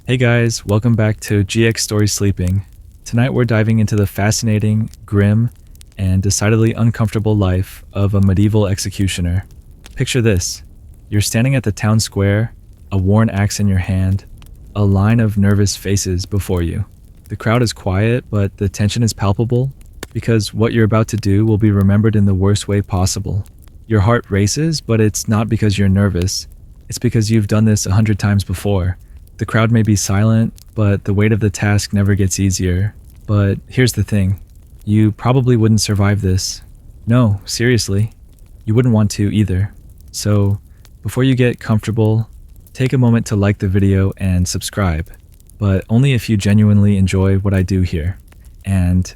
Hey guys, welcome back to GX Story Sleeping. Tonight we're diving into the fascinating, grim, and decidedly uncomfortable life of a medieval executioner. Picture this. You're standing at the town square, a worn axe in your hand, a line of nervous faces before you. The crowd is quiet, but the tension is palpable because what you're about to do will be remembered in the worst way possible. Your heart races, but it's not because you're nervous. It's because you've done this 100 times before. The crowd may be silent, but the weight of the task never gets easier. But here's the thing. You probably wouldn't survive this. No, seriously. You wouldn't want to either. So, before you get comfortable, take a moment to like the video and subscribe. But only if you genuinely enjoy what I do here. And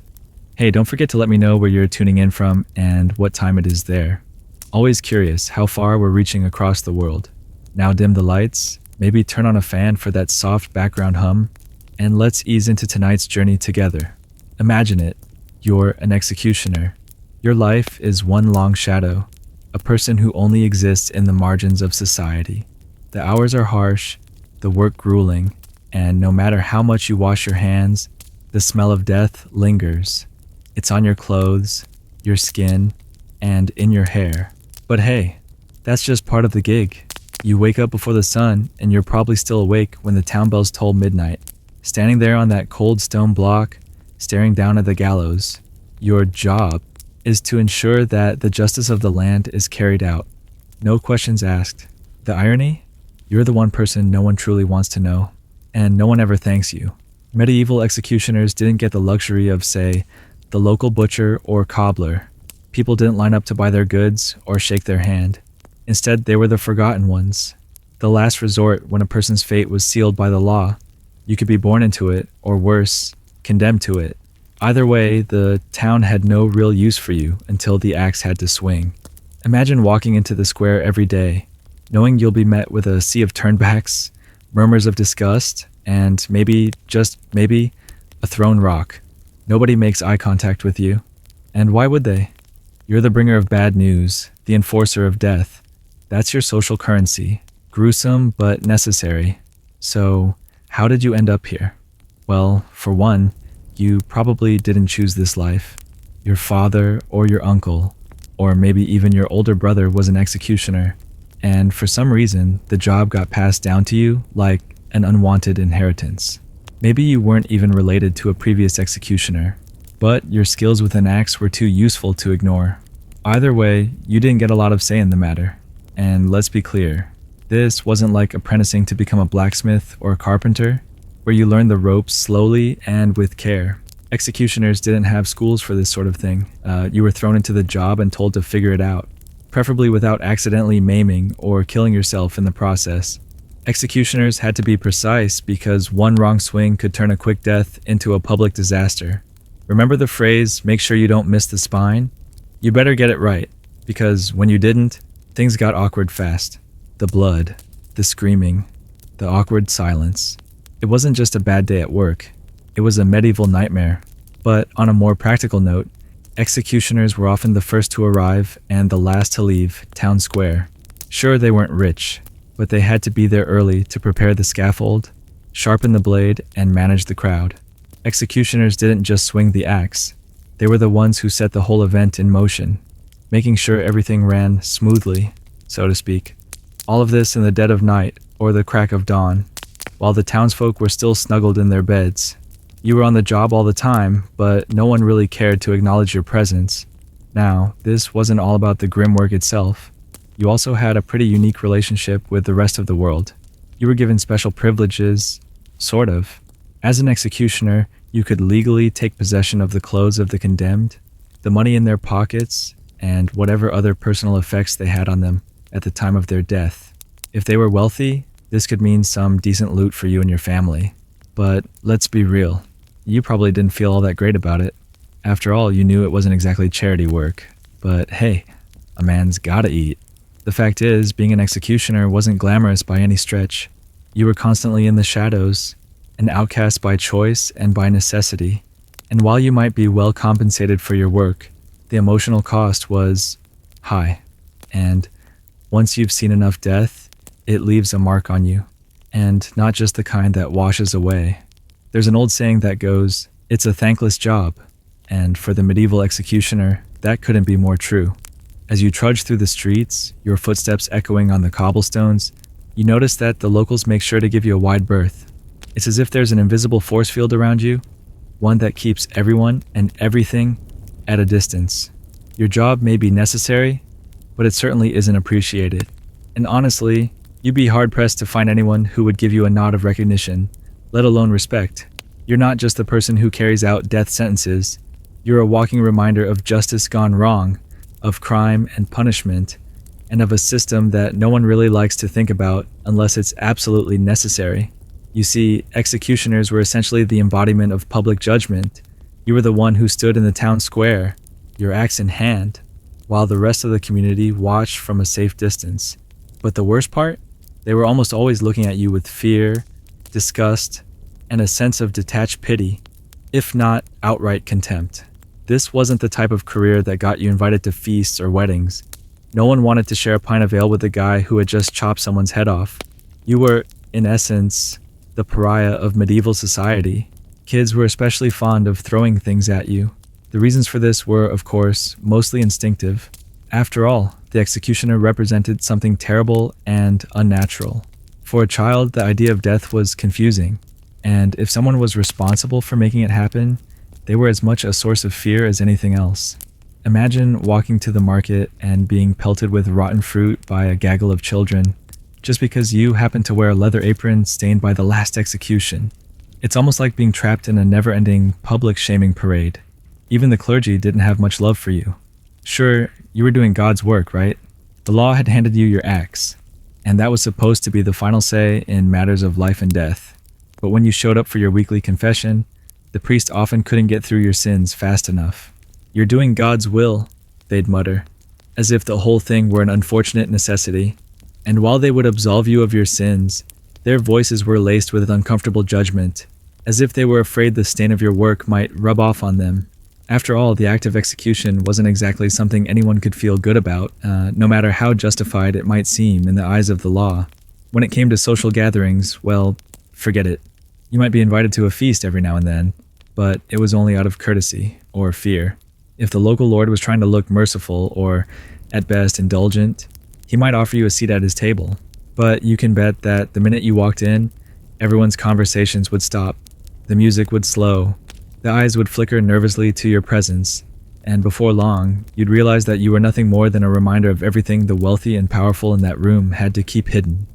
hey, don't forget to let me know where you're tuning in from and what time it is there. Always curious how far we're reaching across the world. Now dim the lights, maybe turn on a fan for that soft background hum, and let's ease into tonight's journey together. Imagine it. You're an executioner. Your life is one long shadow, a person who only exists in the margins of society. The hours are harsh, the work grueling, and no matter how much you wash your hands, the smell of death lingers. It's on your clothes, your skin, and in your hair. But hey, that's just part of the gig. You wake up before the sun, and you're probably still awake when the town bells toll midnight. Standing there on that cold stone block, staring down at the gallows. Your job is to ensure that the justice of the land is carried out. No questions asked. The irony? You're the one person no one truly wants to know, and no one ever thanks you. Medieval executioners didn't get the luxury of, say, the local butcher or cobbler. People didn't line up to buy their goods or shake their hand. Instead, they were the forgotten ones. The last resort when a person's fate was sealed by the law. You could be born into it, or worse, condemned to it. Either way, the town had no real use for you until the axe had to swing. Imagine walking into the square every day, knowing you'll be met with a sea of turnbacks, murmurs of disgust, and maybe, just maybe, a thrown rock. Nobody makes eye contact with you. And why would they? You're the bringer of bad news, the enforcer of death. That's your social currency. Gruesome, but necessary. So, how did you end up here? Well, for one, you probably didn't choose this life. Your father or your uncle, or maybe even your older brother was an executioner, and for some reason, the job got passed down to you like an unwanted inheritance. Maybe you weren't even related to a previous executioner, but your skills with an axe were too useful to ignore. Either way, you didn't get a lot of say in the matter. And let's be clear, this wasn't like apprenticing to become a blacksmith or a carpenter, where you learn the ropes slowly and with care. Executioners didn't have schools for this sort of thing. You were thrown into the job and told to figure it out, preferably without accidentally maiming or killing yourself in the process. Executioners had to be precise because one wrong swing could turn a quick death into a public disaster. Remember the phrase, make sure you don't miss the spine? You better get it right, because when you didn't, things got awkward fast. The blood, the screaming, the awkward silence. It wasn't just a bad day at work. It was a medieval nightmare. But on a more practical note, executioners were often the first to arrive and the last to leave town square. Sure, they weren't rich, but they had to be there early to prepare the scaffold, sharpen the blade, and manage the crowd. Executioners didn't just swing the axe. They were the ones who set the whole event in motion, making sure everything ran smoothly, so to speak. All of this in the dead of night or the crack of dawn, while the townsfolk were still snuggled in their beds. You were on the job all the time, but no one really cared to acknowledge your presence. Now, this wasn't all about the grim work itself. You also had a pretty unique relationship with the rest of the world. You were given special privileges, sort of. As an executioner, you could legally take possession of the clothes of the condemned, the money in their pockets, and whatever other personal effects they had on them at the time of their death. If they were wealthy, this could mean some decent loot for you and your family. But let's be real, you probably didn't feel all that great about it. After all, you knew it wasn't exactly charity work. But hey, a man's gotta eat. The fact is, being an executioner wasn't glamorous by any stretch. You were constantly in the shadows, an outcast by choice and by necessity. And while you might be well compensated for your work, the emotional cost was high. And once you've seen enough death, it leaves a mark on you. and not just the kind that washes away. There's an old saying that goes, "It's a thankless job," and for the medieval executioner, that couldn't be more true. As you trudge through the streets, your footsteps echoing on the cobblestones, you notice that the locals make sure to give you a wide berth. It's as if there's an invisible force field around you, one that keeps everyone and everything at a distance. Your job may be necessary, but it certainly isn't appreciated. And honestly, you'd be hard-pressed to find anyone who would give you a nod of recognition, let alone respect. You're not just the person who carries out death sentences. You're a walking reminder of justice gone wrong, of crime and punishment, and of a system that no one really likes to think about unless it's absolutely necessary. You see, executioners were essentially the embodiment of public judgment. You were the one who stood in the town square, your axe in hand, while the rest of the community watched from a safe distance. But the worst part? They were almost always looking at you with fear, disgust, and a sense of detached pity, if not outright contempt. This wasn't the type of career that got you invited to feasts or weddings. No one wanted to share a pint of ale with the guy who had just chopped someone's head off. You were, in essence, the pariah of medieval society. Kids were especially fond of throwing things at you. The reasons for this were, of course, mostly instinctive. After all, the executioner represented something terrible and unnatural. For a child, the idea of death was confusing, and if someone was responsible for making it happen, they were as much a source of fear as anything else. Imagine walking to the market and being pelted with rotten fruit by a gaggle of children, just because you happen to wear a leather apron stained by the last execution. It's almost like being trapped in a never-ending public shaming parade. Even the clergy didn't have much love for you. Sure, you were doing God's work, right? The law had handed you your axe, and that was supposed to be the final say in matters of life and death. But when you showed up for your weekly confession, the priest often couldn't get through your sins fast enough. "You're doing God's will," they'd mutter, as if the whole thing were an unfortunate necessity. And while they would absolve you of your sins, their voices were laced with uncomfortable judgment, as if they were afraid the stain of your work might rub off on them. After all, the act of execution wasn't exactly something anyone could feel good about, no matter how justified it might seem in the eyes of the law. When it came to social gatherings, well, forget it. You might be invited to a feast every now and then, but it was only out of courtesy or fear. If the local lord was trying to look merciful or, at best, indulgent, he might offer you a seat at his table. But you can bet that the minute you walked in, everyone's conversations would stop, the music would slow, the eyes would flicker nervously to your presence, and before long, you'd realize that you were nothing more than a reminder of everything the wealthy and powerful in that room had to keep hidden.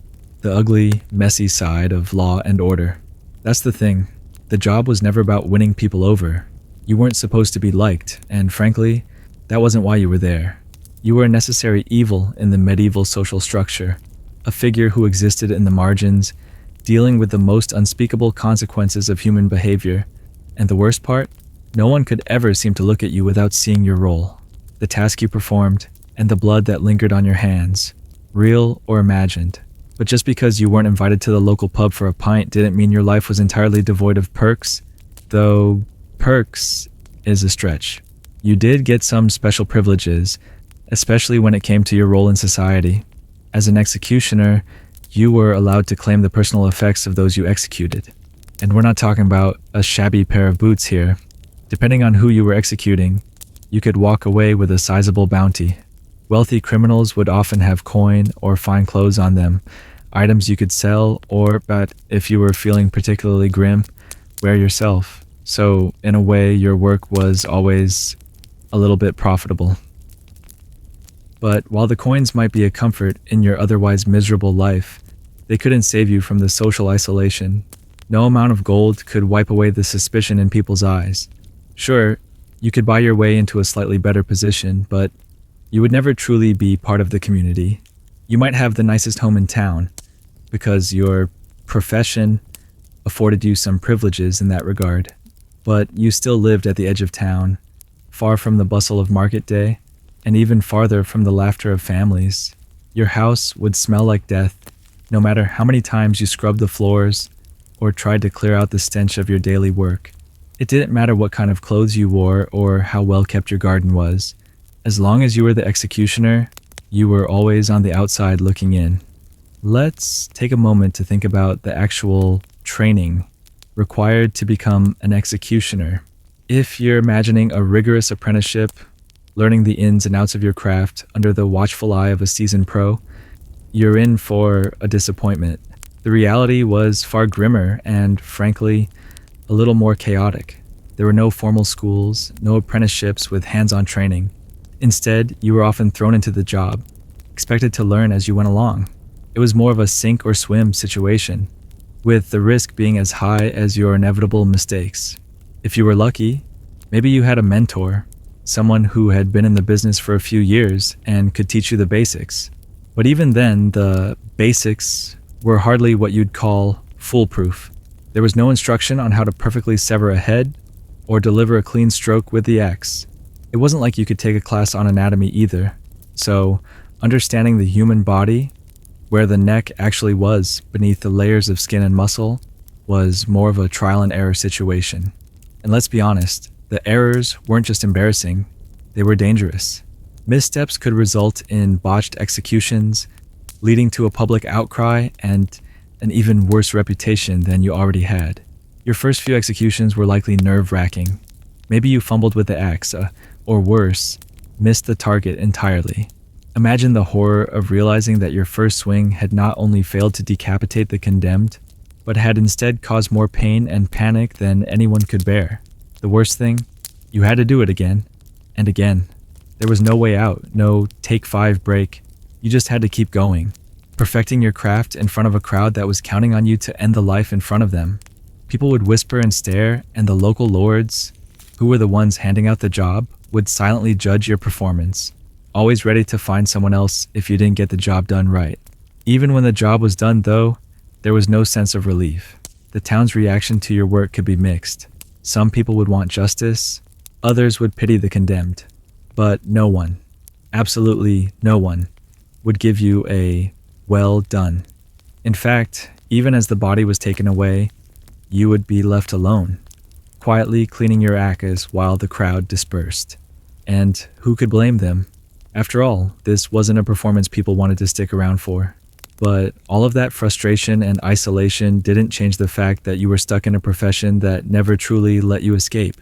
The ugly, messy side of law and order. That's the thing. The job was never about winning people over. You weren't supposed to be liked, and frankly, that wasn't why you were there. You were a necessary evil in the medieval social structure, a figure who existed in the margins, dealing with the most unspeakable consequences of human behavior. And the worst part? No one could ever seem to look at you without seeing your role, the task you performed, and the blood that lingered on your hands, real or imagined. But just because you weren't invited to the local pub for a pint didn't mean your life was entirely devoid of perks, though perks is a stretch. You did get some special privileges, especially when it came to your role in society. As an executioner, you were allowed to claim the personal effects of those you executed. And we're not talking about a shabby pair of boots here. Depending on who you were executing, you could walk away with a sizable bounty. Wealthy criminals would often have coin or fine clothes on them, items you could sell, but if you were feeling particularly grim, wear yourself. So, in a way, your work was always a little bit profitable. But while the coins might be a comfort in your otherwise miserable life, they couldn't save you from the social isolation. No amount of gold could wipe away the suspicion in people's eyes. Sure, you could buy your way into a slightly better position, but you would never truly be part of the community. You might have the nicest home in town, because your profession afforded you some privileges in that regard, but you still lived at the edge of town, far from the bustle of market day, and even farther from the laughter of families. Your house would smell like death, no matter how many times you scrubbed the floors or tried to clear out the stench of your daily work. It didn't matter what kind of clothes you wore or how well kept your garden was. As long as you were the executioner, you were always on the outside looking in. Let's take a moment to think about the actual training required to become an executioner. If you're imagining a rigorous apprenticeship, learning the ins and outs of your craft under the watchful eye of a seasoned pro, you're in for a disappointment. The reality was far grimmer and, frankly, a little more chaotic. There were no formal schools, no apprenticeships with hands-on training. Instead, you were often thrown into the job, expected to learn as you went along. It was more of a sink or swim situation, with the risk being as high as your inevitable mistakes. If you were lucky, maybe you had a mentor, someone who had been in the business for a few years and could teach you the basics. But even then, the basics were hardly what you'd call foolproof. There was no instruction on how to perfectly sever a head or deliver a clean stroke with the axe. It wasn't like you could take a class on anatomy either. So, understanding the human body, where the neck actually was beneath the layers of skin and muscle, was more of a trial and error situation. And let's be honest, the errors weren't just embarrassing, they were dangerous. Missteps could result in botched executions, leading to a public outcry and an even worse reputation than you already had. Your first few executions were likely nerve-wracking. Maybe you fumbled with the axe, or worse, missed the target entirely. Imagine the horror of realizing that your first swing had not only failed to decapitate the condemned, but had instead caused more pain and panic than anyone could bear. The worst thing, you had to do it again and again. There was no way out, no take 5 break. You just had to keep going, perfecting your craft in front of a crowd that was counting on you to end the life in front of them. People would whisper and stare, and the local lords, who were the ones handing out the job, would silently judge your performance, always ready to find someone else if you didn't get the job done right. Even when the job was done, though, there was no sense of relief. The town's reaction to your work could be mixed. Some people would want justice, others would pity the condemned. But no one, absolutely no one, would give you a well done. In fact, even as the body was taken away, you would be left alone, quietly cleaning your acas while the crowd dispersed. And who could blame them? After all, this wasn't a performance people wanted to stick around for. But all of that frustration and isolation didn't change the fact that you were stuck in a profession that never truly let you escape.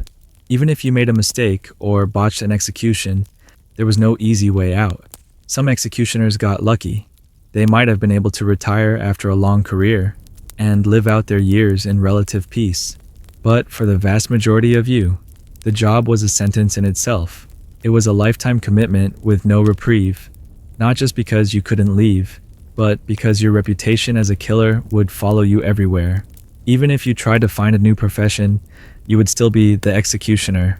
Even if you made a mistake or botched an execution, there was no easy way out. Some executioners got lucky. They might have been able to retire after a long career and live out their years in relative peace. But for the vast majority of you, the job was a sentence in itself. It was a lifetime commitment with no reprieve, not just because you couldn't leave, but because your reputation as a killer would follow you everywhere. Even if you tried to find a new profession, you would still be the executioner,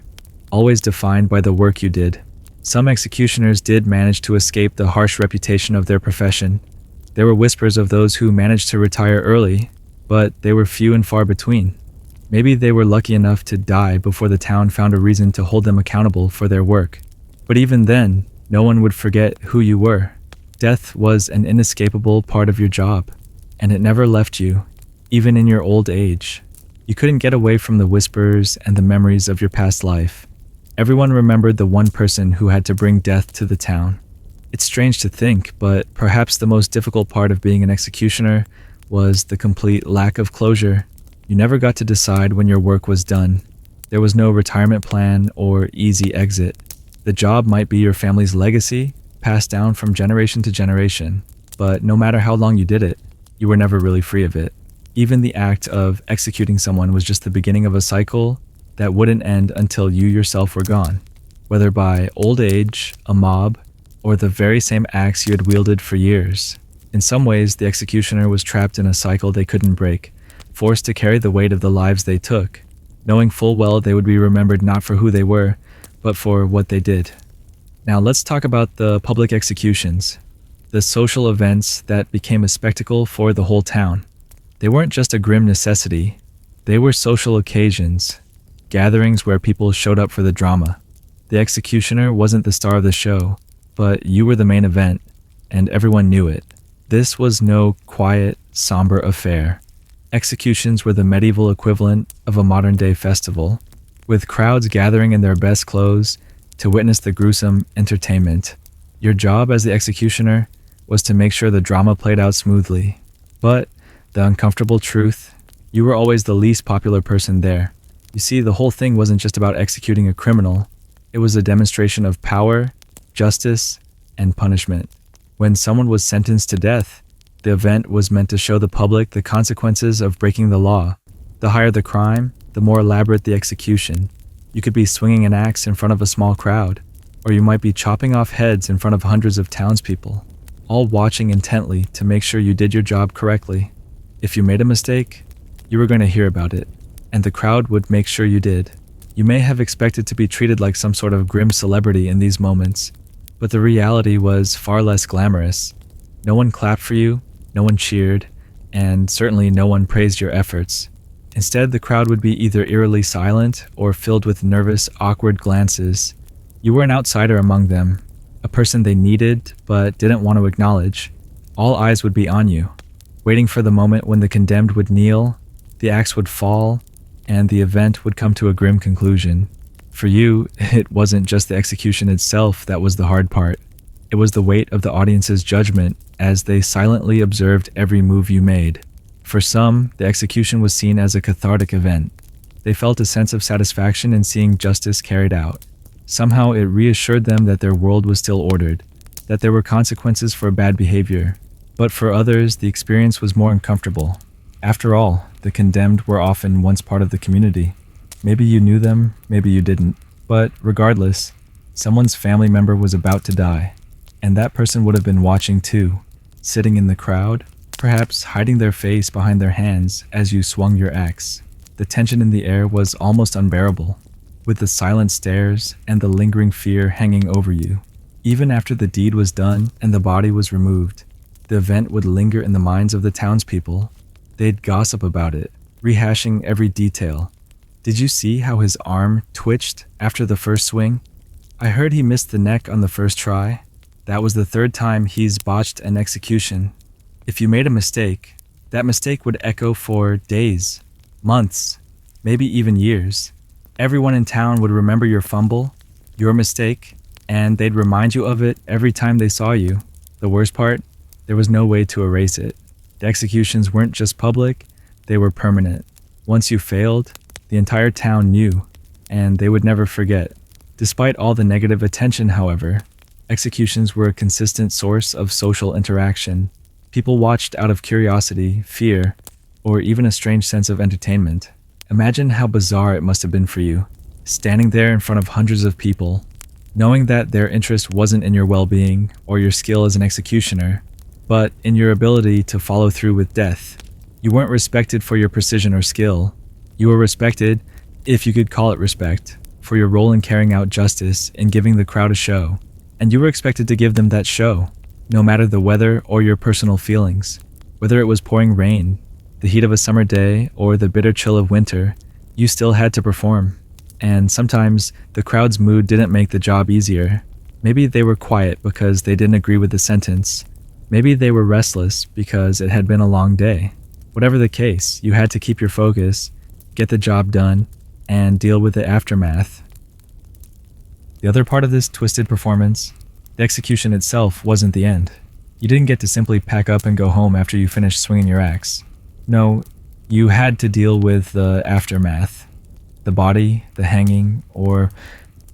always defined by the work you did. Some executioners did manage to escape the harsh reputation of their profession. There were whispers of those who managed to retire early, but they were few and far between. Maybe they were lucky enough to die before the town found a reason to hold them accountable for their work. But even then, no one would forget who you were. Death was an inescapable part of your job, and it never left you, even in your old age. You couldn't get away from the whispers and the memories of your past life. Everyone remembered the one person who had to bring death to the town. It's strange to think, but perhaps the most difficult part of being an executioner was the complete lack of closure. You never got to decide when your work was done. There was no retirement plan or easy exit. The job might be your family's legacy, passed down from generation to generation, but no matter how long you did it, you were never really free of it. Even the act of executing someone was just the beginning of a cycle that wouldn't end until you yourself were gone, whether by old age, a mob, or the very same axe you had wielded for years. In some ways, the executioner was trapped in a cycle they couldn't break, forced to carry the weight of the lives they took, knowing full well they would be remembered not for who they were, but for what they did. Now let's talk about the public executions, the social events that became a spectacle for the whole town. They weren't just a grim necessity, they were social occasions, gatherings where people showed up for the drama. The executioner wasn't the star of the show, but you were the main event, and everyone knew it. This was no quiet, somber affair. Executions were the medieval equivalent of a modern-day festival, with crowds gathering in their best clothes to witness the gruesome entertainment. Your job as the executioner was to make sure the drama played out smoothly. But the uncomfortable truth, you were always the least popular person there. You see, the whole thing wasn't just about executing a criminal. It was a demonstration of power, justice, and punishment. When someone was sentenced to death, the event was meant to show the public the consequences of breaking the law. The higher the crime, the more elaborate the execution. You could be swinging an axe in front of a small crowd, or you might be chopping off heads in front of hundreds of townspeople, all watching intently to make sure you did your job correctly. If you made a mistake, you were going to hear about it, and the crowd would make sure you did. You may have expected to be treated like some sort of grim celebrity in these moments, but the reality was far less glamorous. No one clapped for you, no one cheered, and certainly no one praised your efforts. Instead, the crowd would be either eerily silent or filled with nervous, awkward glances. You were an outsider among them, a person they needed but didn't want to acknowledge. All eyes would be on you, waiting for the moment when the condemned would kneel, the axe would fall, and the event would come to a grim conclusion. For you, it wasn't just the execution itself that was the hard part. It was the weight of the audience's judgment as they silently observed every move you made. For some, the execution was seen as a cathartic event. They felt a sense of satisfaction in seeing justice carried out. Somehow it reassured them that their world was still ordered, that there were consequences for bad behavior. But for others, the experience was more uncomfortable. After all, the condemned were often once part of the community. Maybe you knew them, maybe you didn't. But regardless, someone's family member was about to die. And that person would have been watching too, sitting in the crowd, perhaps hiding their face behind their hands as you swung your axe. The tension in the air was almost unbearable, with the silent stares and the lingering fear hanging over you. Even after the deed was done and the body was removed, the event would linger in the minds of the townspeople. They'd gossip about it, rehashing every detail. Did you see how his arm twitched after the first swing? I heard he missed the neck on the first try. That was the third time he's botched an execution. If you made a mistake, that mistake would echo for days, months, maybe even years. Everyone in town would remember your fumble, your mistake, and they'd remind you of it every time they saw you. The worst part, there was no way to erase it. The executions weren't just public, they were permanent. Once you failed, the entire town knew, and they would never forget. Despite all the negative attention, however, executions were a consistent source of social interaction. People watched out of curiosity, fear, or even a strange sense of entertainment. Imagine how bizarre it must have been for you, standing there in front of hundreds of people, knowing that their interest wasn't in your well-being or your skill as an executioner, but in your ability to follow through with death. You weren't respected for your precision or skill. You were respected, if you could call it respect, for your role in carrying out justice and giving the crowd a show. And you were expected to give them that show, no matter the weather or your personal feelings. Whether it was pouring rain, the heat of a summer day, or the bitter chill of winter, you still had to perform. And sometimes the crowd's mood didn't make the job easier. Maybe they were quiet because they didn't agree with the sentence. Maybe they were restless because it had been a long day. Whatever the case, you had to keep your focus, get the job done, and deal with the aftermath. The other part of this twisted performance, the execution itself, wasn't the end. You didn't get to simply pack up and go home after you finished swinging your axe. No, you had to deal with the aftermath. The body, the hanging, or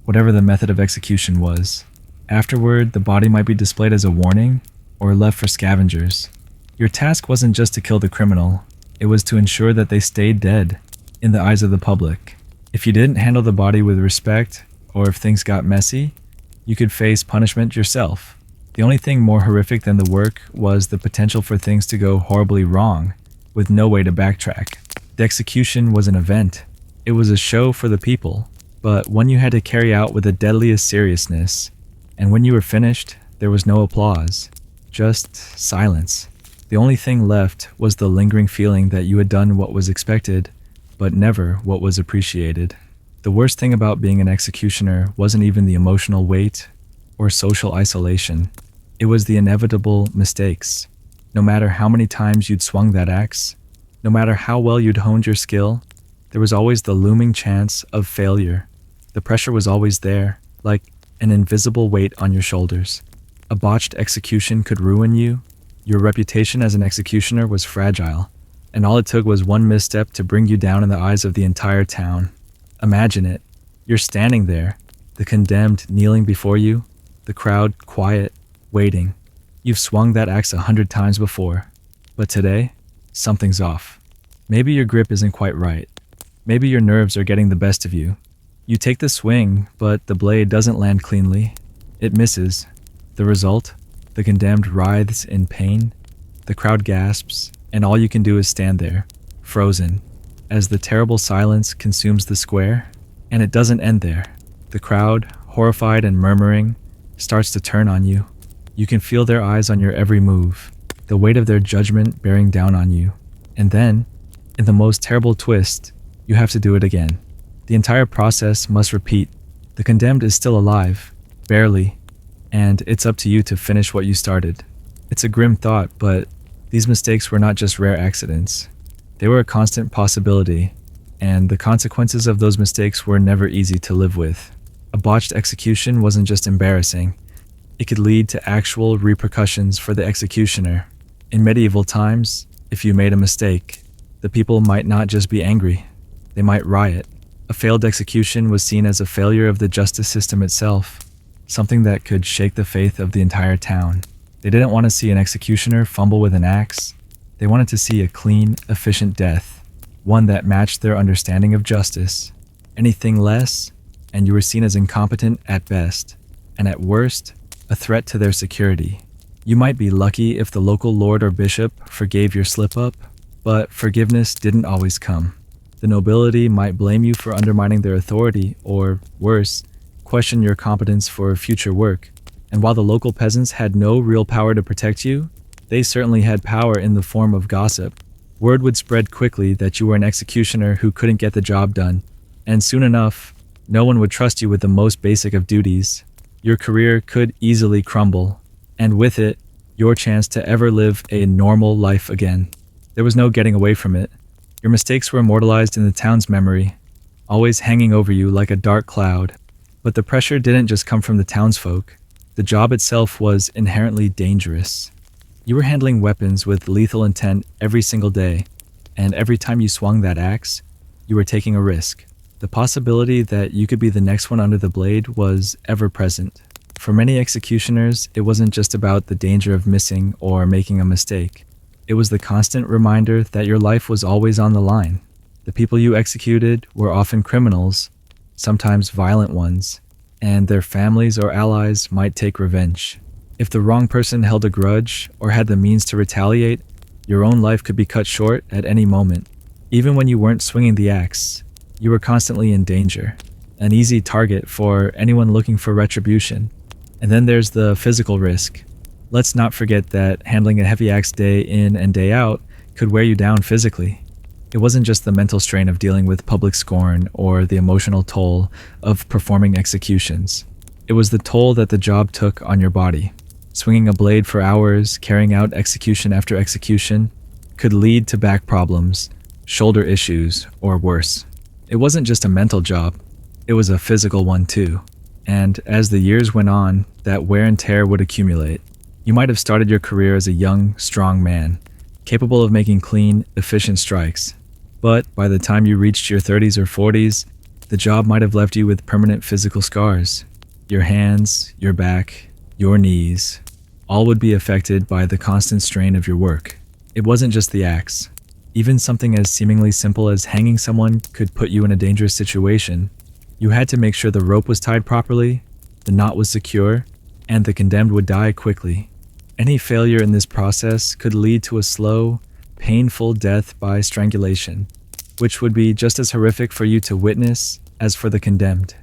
whatever the method of execution was. Afterward, the body might be displayed as a warning or left for scavengers. Your task wasn't just to kill the criminal, it was to ensure that they stayed dead in the eyes of the public. If you didn't handle the body with respect, or if things got messy, you could face punishment yourself. The only thing more horrific than the work was the potential for things to go horribly wrong, with no way to backtrack. The execution was an event. It was a show for the people, but one you had to carry out with the deadliest seriousness. And when you were finished, there was no applause, just silence. The only thing left was the lingering feeling that you had done what was expected, but never what was appreciated. The worst thing about being an executioner wasn't even the emotional weight or social isolation. It was the inevitable mistakes. No matter how many times you'd swung that axe, no matter how well you'd honed your skill, there was always the looming chance of failure. The pressure was always there, like an invisible weight on your shoulders. A botched execution could ruin you. Your reputation as an executioner was fragile, and all it took was one misstep to bring you down in the eyes of the entire town. Imagine it. You're standing there, the condemned kneeling before you, the crowd quiet, waiting. You've swung that axe 100 times before, but today, something's off. Maybe your grip isn't quite right. Maybe your nerves are getting the best of you. You take the swing, but the blade doesn't land cleanly. It misses. The result? The condemned writhes in pain. The crowd gasps, and all you can do is stand there, frozen, as the terrible silence consumes the square. And it doesn't end there. The crowd, horrified and murmuring, starts to turn on you. You can feel their eyes on your every move, the weight of their judgment bearing down on you. And then, in the most terrible twist, you have to do it again. The entire process must repeat. The condemned is still alive, barely, and it's up to you to finish what you started. It's a grim thought, but these mistakes were not just rare accidents. They were a constant possibility, and the consequences of those mistakes were never easy to live with. A botched execution wasn't just embarrassing. It could lead to actual repercussions for the executioner. In medieval times, if you made a mistake, the people might not just be angry. They might riot. A failed execution was seen as a failure of the justice system itself, something that could shake the faith of the entire town. They didn't want to see an executioner fumble with an axe. They wanted to see a clean, efficient death, one that matched their understanding of justice. Anything less, and you were seen as incompetent at best, and at worst, a threat to their security. You might be lucky if the local lord or bishop forgave your slip-up, but forgiveness didn't always come. The nobility might blame you for undermining their authority, or worse, question your competence for future work. And while the local peasants had no real power to protect you, they certainly had power in the form of gossip. Word would spread quickly that you were an executioner who couldn't get the job done, and soon enough, no one would trust you with the most basic of duties. Your career could easily crumble, and with it, your chance to ever live a normal life again. There was no getting away from it. Your mistakes were immortalized in the town's memory, always hanging over you like a dark cloud. But the pressure didn't just come from the townsfolk. The job itself was inherently dangerous. You were handling weapons with lethal intent every single day, and every time you swung that axe, you were taking a risk. The possibility that you could be the next one under the blade was ever present. For many executioners, it wasn't just about the danger of missing or making a mistake. It was the constant reminder that your life was always on the line. The people you executed were often criminals, sometimes violent ones, and their families or allies might take revenge. If the wrong person held a grudge or had the means to retaliate, your own life could be cut short at any moment. Even when you weren't swinging the axe, you were constantly in danger, an easy target for anyone looking for retribution. And then there's the physical risk. Let's not forget that handling a heavy axe day in and day out could wear you down physically. It wasn't just the mental strain of dealing with public scorn or the emotional toll of performing executions. It was the toll that the job took on your body. Swinging a blade for hours, carrying out execution after execution, could lead to back problems, shoulder issues, or worse. It wasn't just a mental job, it was a physical one too. And as the years went on, that wear and tear would accumulate. You might have started your career as a young, strong man, capable of making clean, efficient strikes. But by the time you reached your 30s or 40s, the job might have left you with permanent physical scars. Your hands, your back, your knees, all would be affected by the constant strain of your work. It wasn't just the axe. Even something as seemingly simple as hanging someone could put you in a dangerous situation. You had to make sure the rope was tied properly, the knot was secure, and the condemned would die quickly. Any failure in this process could lead to a slow, painful death by strangulation, which would be just as horrific for you to witness as for the condemned.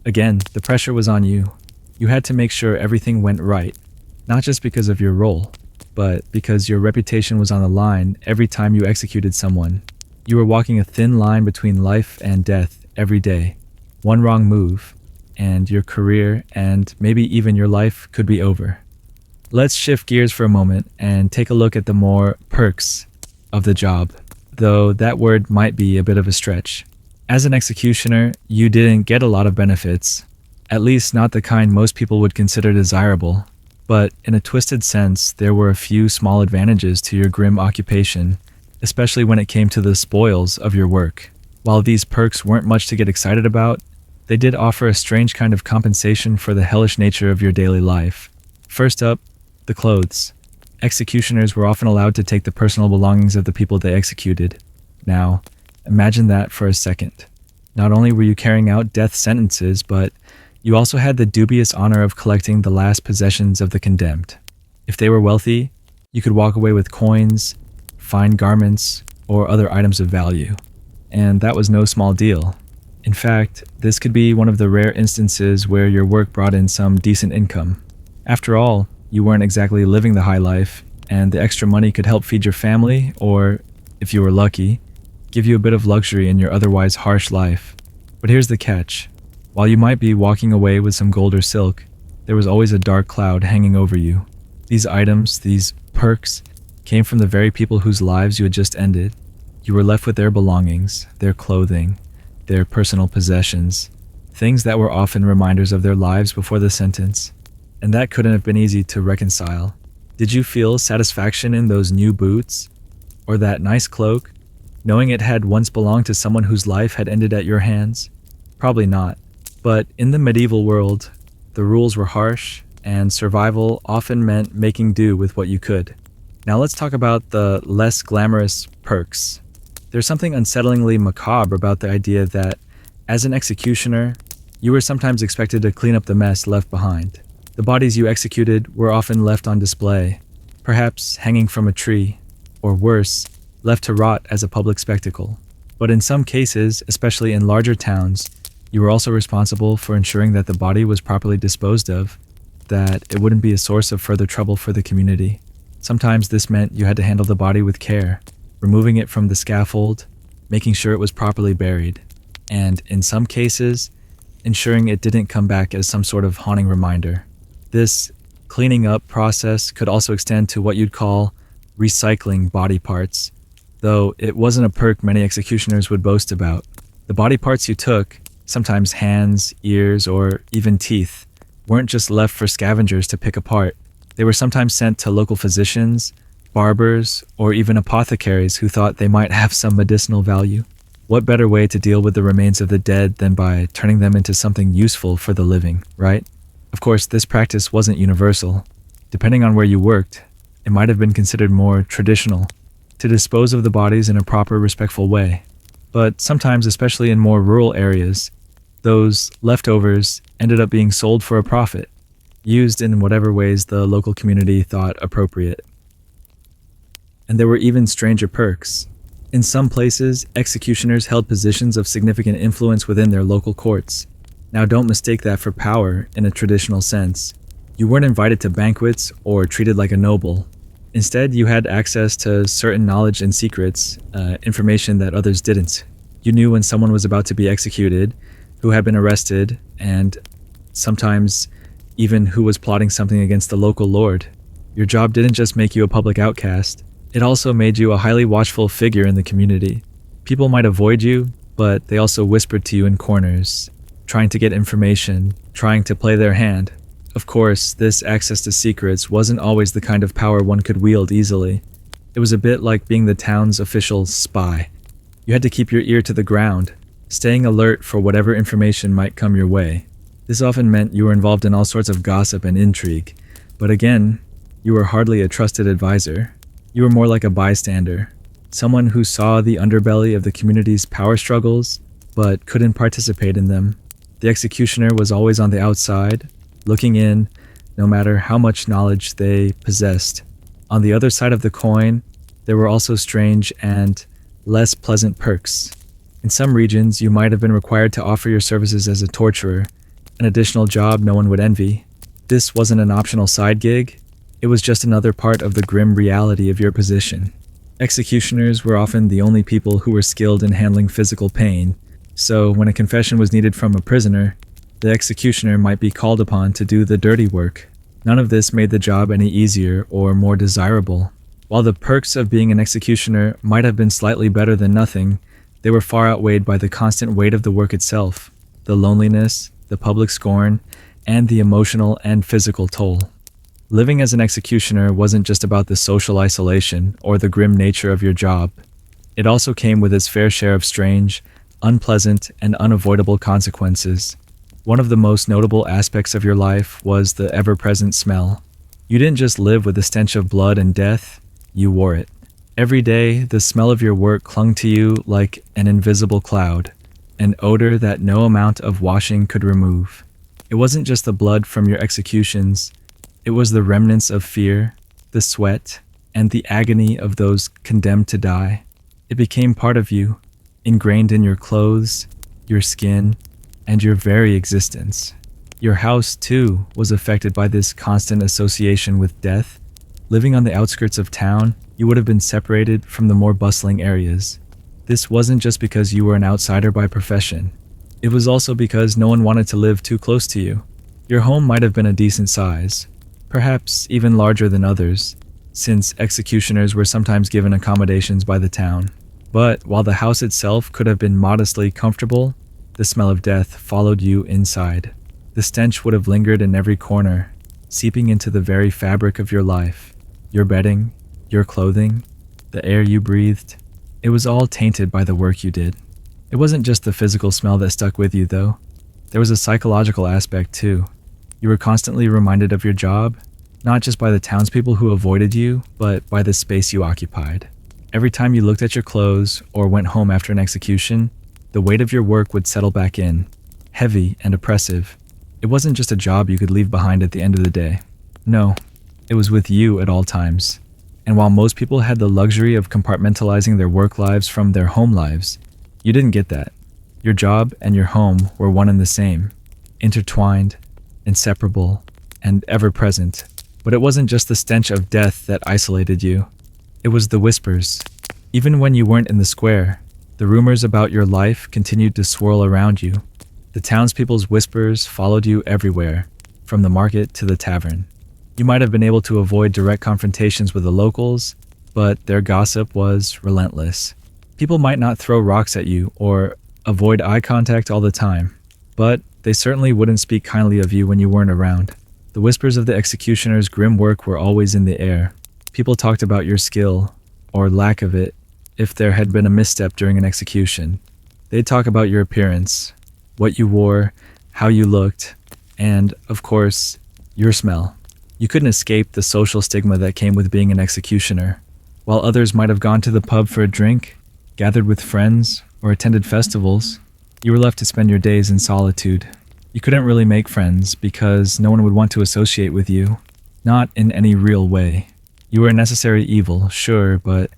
Again, the pressure was on you. You had to make sure everything went right, not just because of your role, but because your reputation was on the line every time you executed someone. You were walking a thin line between life and death every day. One wrong move, and your career and maybe even your life could be over. Let's shift gears for a moment and take a look at the more perks of the job, though that word might be a bit of a stretch. As an executioner, you didn't get a lot of benefits, at least not the kind most people would consider desirable. But in a twisted sense, there were a few small advantages to your grim occupation, especially when it came to the spoils of your work. While these perks weren't much to get excited about, they did offer a strange kind of compensation for the hellish nature of your daily life. First up, the clothes. Executioners were often allowed to take the personal belongings of the people they executed. Now, imagine that for a second. Not only were you carrying out death sentences, but you also had the dubious honor of collecting the last possessions of the condemned. If they were wealthy, you could walk away with coins, fine garments, or other items of value. And that was no small deal. In fact, this could be one of the rare instances where your work brought in some decent income. After all, you weren't exactly living the high life, and the extra money could help feed your family, or, if you were lucky, give you a bit of luxury in your otherwise harsh life. But here's the catch. While you might be walking away with some gold or silk, there was always a dark cloud hanging over you. These items, these perks, came from the very people whose lives you had just ended. You were left with their belongings, their clothing, their personal possessions, things that were often reminders of their lives before the sentence. And that couldn't have been easy to reconcile. Did you feel satisfaction in those new boots? Or that nice cloak, knowing it had once belonged to someone whose life had ended at your hands? Probably not. But in the medieval world, the rules were harsh, and survival often meant making do with what you could. Now let's talk about the less glamorous perks. There's something unsettlingly macabre about the idea that, as an executioner, you were sometimes expected to clean up the mess left behind. The bodies you executed were often left on display, perhaps hanging from a tree, or worse, left to rot as a public spectacle. But in some cases, especially in larger towns, you were also responsible for ensuring that the body was properly disposed of, that it wouldn't be a source of further trouble for the community. Sometimes this meant you had to handle the body with care, removing it from the scaffold, making sure it was properly buried, and in some cases, ensuring it didn't come back as some sort of haunting reminder. This cleaning up process could also extend to what you'd call recycling body parts, though it wasn't a perk many executioners would boast about. The body parts you took, sometimes hands, ears, or even teeth, weren't just left for scavengers to pick apart. They were sometimes sent to local physicians, barbers, or even apothecaries who thought they might have some medicinal value. What better way to deal with the remains of the dead than by turning them into something useful for the living, right? Of course, this practice wasn't universal. Depending on where you worked, it might have been considered more traditional to dispose of the bodies in a proper, respectful way. But sometimes, especially in more rural areas, those leftovers ended up being sold for a profit, used in whatever ways the local community thought appropriate. And there were even stranger perks. In some places, executioners held positions of significant influence within their local courts. Now don't mistake that for power in a traditional sense. You weren't invited to banquets or treated like a noble. Instead, you had access to certain knowledge and secrets, information that others didn't. You knew when someone was about to be executed, who had been arrested, and sometimes even who was plotting something against the local lord. Your job didn't just make you a public outcast, it also made you a highly watchful figure in the community. People might avoid you, but they also whispered to you in corners, trying to get information, trying to play their hand. Of course, this access to secrets wasn't always the kind of power one could wield easily. It was a bit like being the town's official spy. You had to keep your ear to the ground, staying alert for whatever information might come your way. This often meant you were involved in all sorts of gossip and intrigue, but again, you were hardly a trusted advisor. You were more like a bystander, someone who saw the underbelly of the community's power struggles, but couldn't participate in them. The executioner was always on the outside, looking in, no matter how much knowledge they possessed. On the other side of the coin, there were also strange and less pleasant perks. In some regions, you might have been required to offer your services as a torturer, an additional job no one would envy. This wasn't an optional side gig, it was just another part of the grim reality of your position. Executioners were often the only people who were skilled in handling physical pain, so when a confession was needed from a prisoner, the executioner might be called upon to do the dirty work. None of this made the job any easier or more desirable. While the perks of being an executioner might have been slightly better than nothing, they were far outweighed by the constant weight of the work itself, the loneliness, the public scorn, and the emotional and physical toll. Living as an executioner wasn't just about the social isolation or the grim nature of your job. It also came with its fair share of strange, unpleasant, and unavoidable consequences. One of the most notable aspects of your life was the ever-present smell. You didn't just live with the stench of blood and death, you wore it. Every day, the smell of your work clung to you like an invisible cloud, an odor that no amount of washing could remove. It wasn't just the blood from your executions, it was the remnants of fear, the sweat, and the agony of those condemned to die. It became part of you, ingrained in your clothes, your skin, and your very existence. Your house, too, was affected by this constant association with death. Living on the outskirts of town, you would have been separated from the more bustling areas. This wasn't just because you were an outsider by profession. It was also because no one wanted to live too close to you. Your home might have been a decent size, perhaps even larger than others, since executioners were sometimes given accommodations by the town. But while the house itself could have been modestly comfortable, the smell of death followed you inside. The stench would have lingered in every corner, seeping into the very fabric of your life. Your bedding, your clothing, the air you breathed, it was all tainted by the work you did. It wasn't just the physical smell that stuck with you, though. There was a psychological aspect, too. You were constantly reminded of your job, not just by the townspeople who avoided you, but by the space you occupied. Every time you looked at your clothes or went home after an execution, the weight of your work would settle back in, heavy and oppressive. It wasn't just a job you could leave behind at the end of the day. No, it was with you at all times. And while most people had the luxury of compartmentalizing their work lives from their home lives, you didn't get that. Your job and your home were one and the same, intertwined, inseparable, and ever-present. But it wasn't just the stench of death that isolated you. It was the whispers. Even when you weren't in the square, the rumors about your life continued to swirl around you. The townspeople's whispers followed you everywhere, from the market to the tavern. You might have been able to avoid direct confrontations with the locals, but their gossip was relentless. People might not throw rocks at you or avoid eye contact all the time, but they certainly wouldn't speak kindly of you when you weren't around. The whispers of the executioner's grim work were always in the air. People talked about your skill, or lack of it, if there had been a misstep during an execution. They'd talk about your appearance, what you wore, how you looked, and, of course, your smell. You couldn't escape the social stigma that came with being an executioner. While others might have gone to the pub for a drink, gathered with friends, or attended festivals, you were left to spend your days in solitude. You couldn't really make friends because no one would want to associate with you, not in any real way. You were a necessary evil, sure, but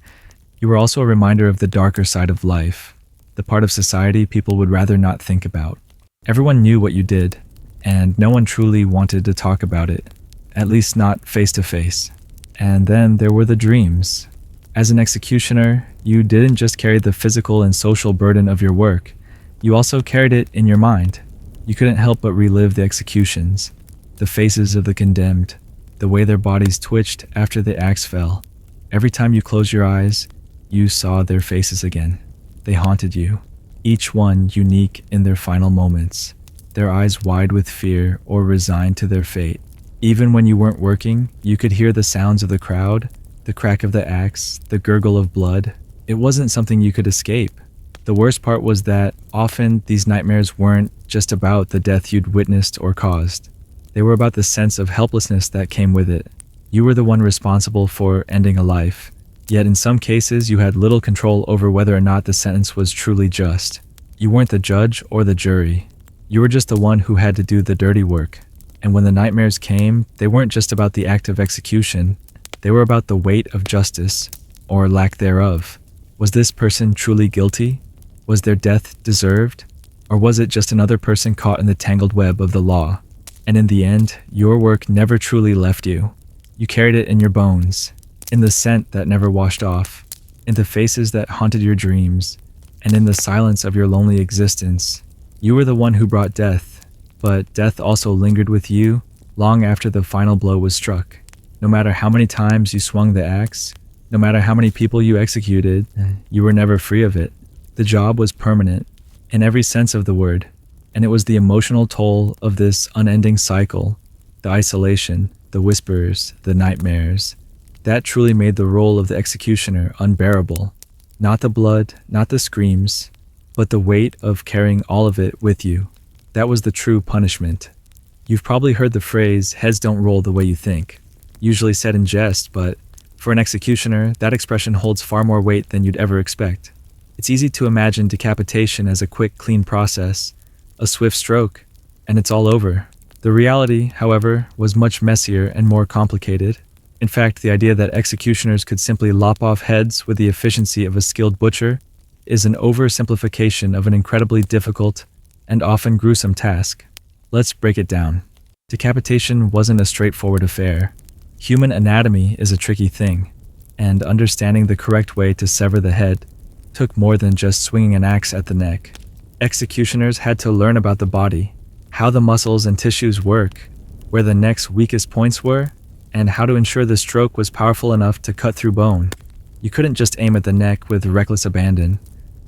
you were also a reminder of the darker side of life, the part of society people would rather not think about. Everyone knew what you did, and no one truly wanted to talk about it. At least not face to face. And then there were the dreams. As an executioner, you didn't just carry the physical and social burden of your work, you also carried it in your mind. You couldn't help but relive the executions, the faces of the condemned, the way their bodies twitched after the axe fell. Every time you closed your eyes, you saw their faces again. They haunted you, each one unique in their final moments, their eyes wide with fear or resigned to their fate. Even when you weren't working, you could hear the sounds of the crowd, the crack of the axe, the gurgle of blood. It wasn't something you could escape. The worst part was that often these nightmares weren't just about the death you'd witnessed or caused. They were about the sense of helplessness that came with it. You were the one responsible for ending a life, yet in some cases you had little control over whether or not the sentence was truly just. You weren't the judge or the jury. You were just the one who had to do the dirty work. And when the nightmares came, they weren't just about the act of execution. They were about the weight of justice, or lack thereof. Was this person truly guilty? Was their death deserved? Or was it just another person caught in the tangled web of the law? And in the end, your work never truly left you. You carried it in your bones, in the scent that never washed off, in the faces that haunted your dreams, and in the silence of your lonely existence. You were the one who brought death, but death also lingered with you long after the final blow was struck. No matter how many times you swung the axe, no matter how many people you executed, you were never free of it. The job was permanent, in every sense of the word, and it was the emotional toll of this unending cycle The isolation, the whispers, the nightmares. That truly made the role of the executioner unbearable. Not the blood, not the screams, but the weight of carrying all of it with you. That was the true punishment. You've probably heard the phrase, heads don't roll the way you think, usually said in jest, but for an executioner, that expression holds far more weight than you'd ever expect. It's easy to imagine decapitation as a quick, clean process, a swift stroke, and it's all over. The reality, however, was much messier and more complicated. In fact, the idea that executioners could simply lop off heads with the efficiency of a skilled butcher is an oversimplification of an incredibly difficult and often gruesome task. Let's break it down. Decapitation wasn't a straightforward affair. Human anatomy is a tricky thing, and understanding the correct way to sever the head took more than just swinging an axe at the neck. Executioners had to learn about the body, how the muscles and tissues work, where the neck's weakest points were, and how to ensure the stroke was powerful enough to cut through bone. You couldn't just aim at the neck with reckless abandon.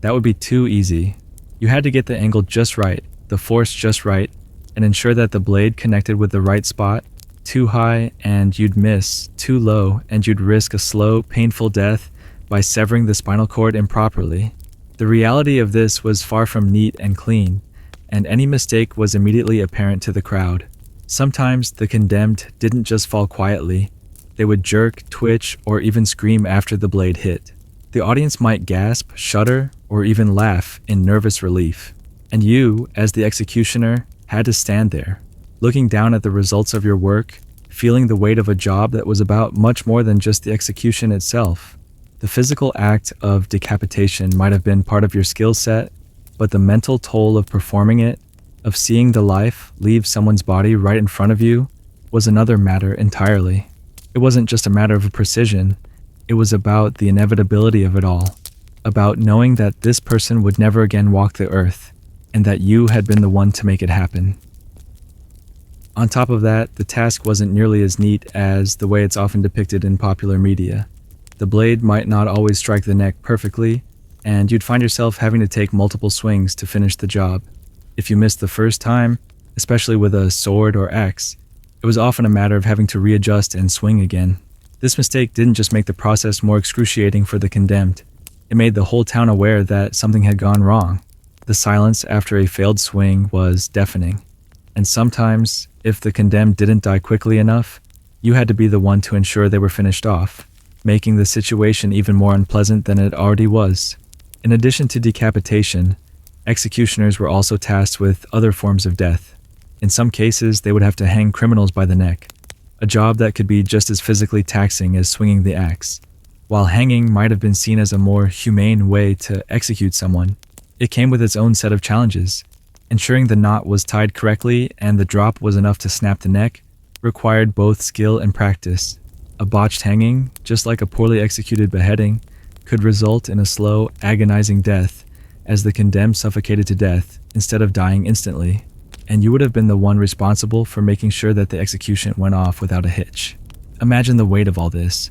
That would be too easy. You had to get the angle just right, the force just right, and ensure that the blade connected with the right spot. Too high and you'd miss, too low and you'd risk a slow, painful death by severing the spinal cord improperly. The reality of this was far from neat and clean, and any mistake was immediately apparent to the crowd. Sometimes the condemned didn't just fall quietly. They would jerk, twitch, or even scream after the blade hit. The audience might gasp, shudder, or even laugh in nervous relief. And you, as the executioner, had to stand there, looking down at the results of your work, feeling the weight of a job that was about much more than just the execution itself. The physical act of decapitation might have been part of your skill set, but the mental toll of performing it, of seeing the life leave someone's body right in front of you, was another matter entirely. It wasn't just a matter of precision, it was about the inevitability of it all, about knowing that this person would never again walk the earth, and that you had been the one to make it happen. On top of that, the task wasn't nearly as neat as the way it's often depicted in popular media. The blade might not always strike the neck perfectly, and you'd find yourself having to take multiple swings to finish the job. If you missed the first time, especially with a sword or axe, it was often a matter of having to readjust and swing again. This mistake didn't just make the process more excruciating for the condemned, it made the whole town aware that something had gone wrong. The silence after a failed swing was deafening, and sometimes, if the condemned didn't die quickly enough, you had to be the one to ensure they were finished off, making the situation even more unpleasant than it already was. In addition to decapitation, executioners were also tasked with other forms of death. In some cases, they would have to hang criminals by the neck, a job that could be just as physically taxing as swinging the axe. While hanging might have been seen as a more humane way to execute someone, it came with its own set of challenges. Ensuring the knot was tied correctly and the drop was enough to snap the neck required both skill and practice. A botched hanging, just like a poorly executed beheading, could result in a slow, agonizing death as the condemned suffocated to death instead of dying instantly, and you would have been the one responsible for making sure that the execution went off without a hitch. Imagine the weight of all this.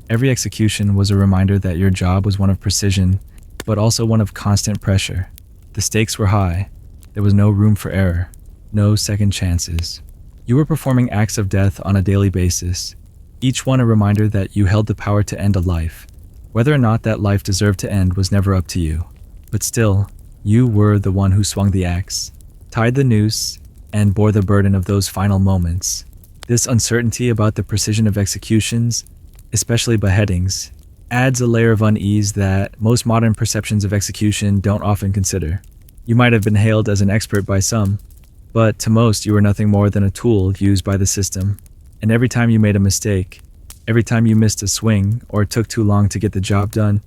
Every execution was a reminder that your job was one of precision, but also one of constant pressure. The stakes were high. There was no room for error, no second chances. You were performing acts of death on a daily basis, each one a reminder that you held the power to end a life. Whether or not that life deserved to end was never up to you. But still, you were the one who swung the axe, tied the noose, and bore the burden of those final moments. This uncertainty about the precision of executions, especially beheadings, adds a layer of unease that most modern perceptions of execution don't often consider. You might have been hailed as an expert by some, but to most you were nothing more than a tool used by the system. And every time you made a mistake, every time you missed a swing or took too long to get the job done,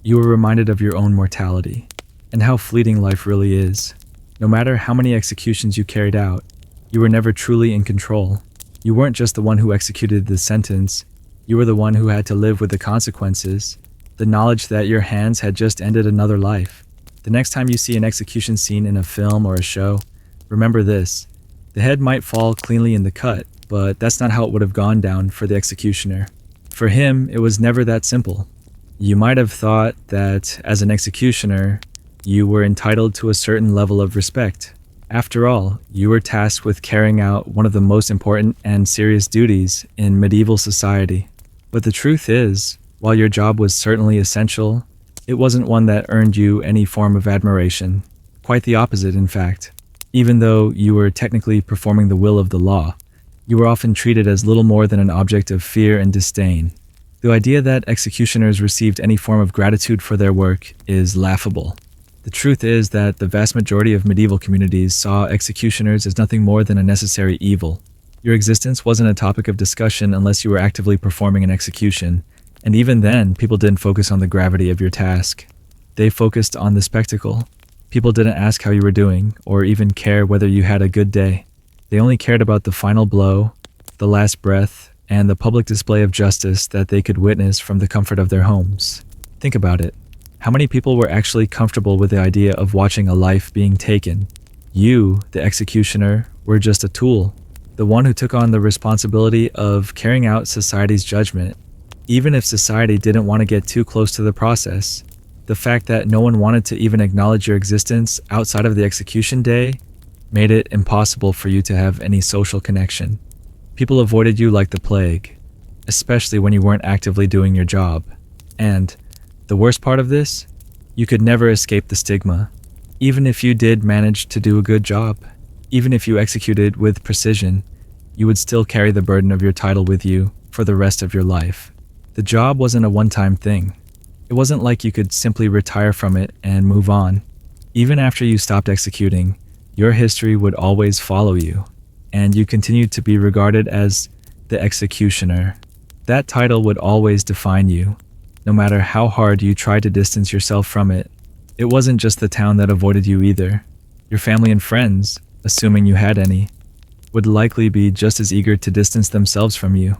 you were reminded of your own mortality and how fleeting life really is. No matter how many executions you carried out, you were never truly in control. You weren't just the one who executed the sentence, you were the one who had to live with the consequences, the knowledge that your hands had just ended another life. The next time you see an execution scene in a film or a show, remember this: the head might fall cleanly in the cut, but that's not how it would have gone down for the executioner. For him, it was never that simple. You might have thought that, as an executioner, you were entitled to a certain level of respect. After all, you were tasked with carrying out one of the most important and serious duties in medieval society. But the truth is, while your job was certainly essential, it wasn't one that earned you any form of admiration. Quite the opposite, in fact. Even though you were technically performing the will of the law, you were often treated as little more than an object of fear and disdain. The idea that executioners received any form of gratitude for their work is laughable. The truth is that the vast majority of medieval communities saw executioners as nothing more than a necessary evil. Your existence wasn't a topic of discussion unless you were actively performing an execution, and even then, people didn't focus on the gravity of your task. They focused on the spectacle. People didn't ask how you were doing, or even care whether you had a good day. They only cared about the final blow, the last breath, and the public display of justice that they could witness from the comfort of their homes. Think about it. How many people were actually comfortable with the idea of watching a life being taken? You, the executioner, were just a tool, the one who took on the responsibility of carrying out society's judgment. Even if society didn't want to get too close to the process, the fact that no one wanted to even acknowledge your existence outside of the execution day made it impossible for you to have any social connection. People avoided you like the plague, especially when you weren't actively doing your job. And the worst part of this, you could never escape the stigma. Even if you did manage to do a good job, even if you executed with precision, you would still carry the burden of your title with you for the rest of your life. The job wasn't a one-time thing. It wasn't like you could simply retire from it and move on. Even after you stopped executing, your history would always follow you, and you continued to be regarded as the executioner. That title would always define you, no matter how hard you tried to distance yourself from it. It wasn't just the town that avoided you either. Your family and friends, assuming you had any, would likely be just as eager to distance themselves from you.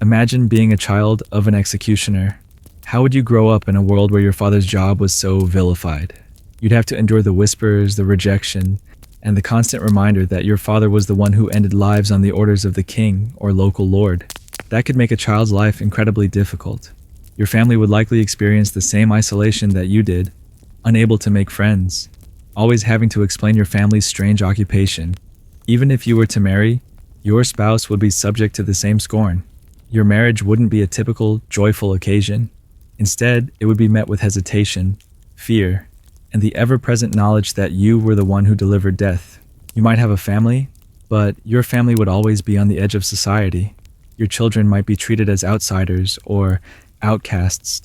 Imagine being a child of an executioner. How would you grow up in a world where your father's job was so vilified? You'd have to endure the whispers, the rejection, and the constant reminder that your father was the one who ended lives on the orders of the king or local lord. That could make a child's life incredibly difficult. Your family would likely experience the same isolation that you did, unable to make friends, always having to explain your family's strange occupation. Even if you were to marry, your spouse would be subject to the same scorn. Your marriage wouldn't be a typical, joyful occasion. Instead, it would be met with hesitation, fear, and the ever-present knowledge that you were the one who delivered death. You might have a family, but your family would always be on the edge of society. Your children might be treated as outsiders or outcasts,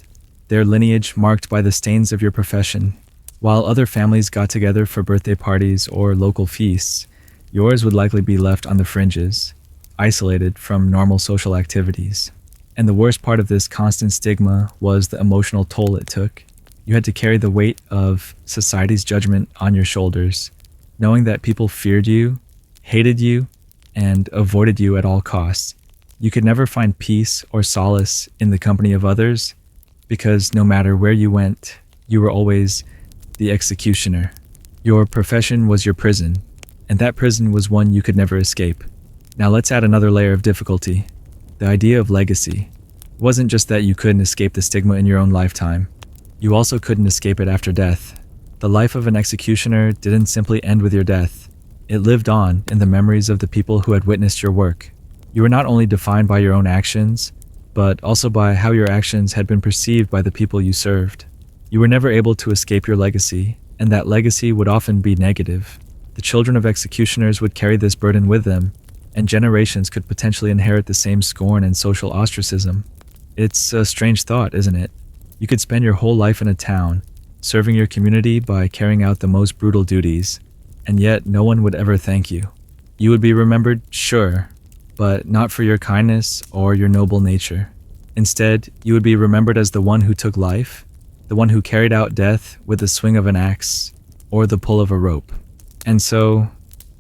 their lineage marked by the stains of your profession. While other families got together for birthday parties or local feasts, yours would likely be left on the fringes, isolated from normal social activities. And the worst part of this constant stigma was the emotional toll it took. You had to carry the weight of society's judgment on your shoulders, knowing that people feared you, hated you, and avoided you at all costs. You could never find peace or solace in the company of others, because no matter where you went, you were always the executioner. Your profession was your prison, and that prison was one you could never escape. Now let's add another layer of difficulty. The idea of legacy. It wasn't just that you couldn't escape the stigma in your own lifetime. You also couldn't escape it after death. The life of an executioner didn't simply end with your death. It lived on in the memories of the people who had witnessed your work. You were not only defined by your own actions, but also by how your actions had been perceived by the people you served. You were never able to escape your legacy, and that legacy would often be negative. The children of executioners would carry this burden with them, and generations could potentially inherit the same scorn and social ostracism. It's a strange thought, isn't it? You could spend your whole life in a town, serving your community by carrying out the most brutal duties, and yet no one would ever thank you. You would be remembered, sure, but not for your kindness or your noble nature. Instead, you would be remembered as the one who took life, the one who carried out death with the swing of an axe or the pull of a rope. And so,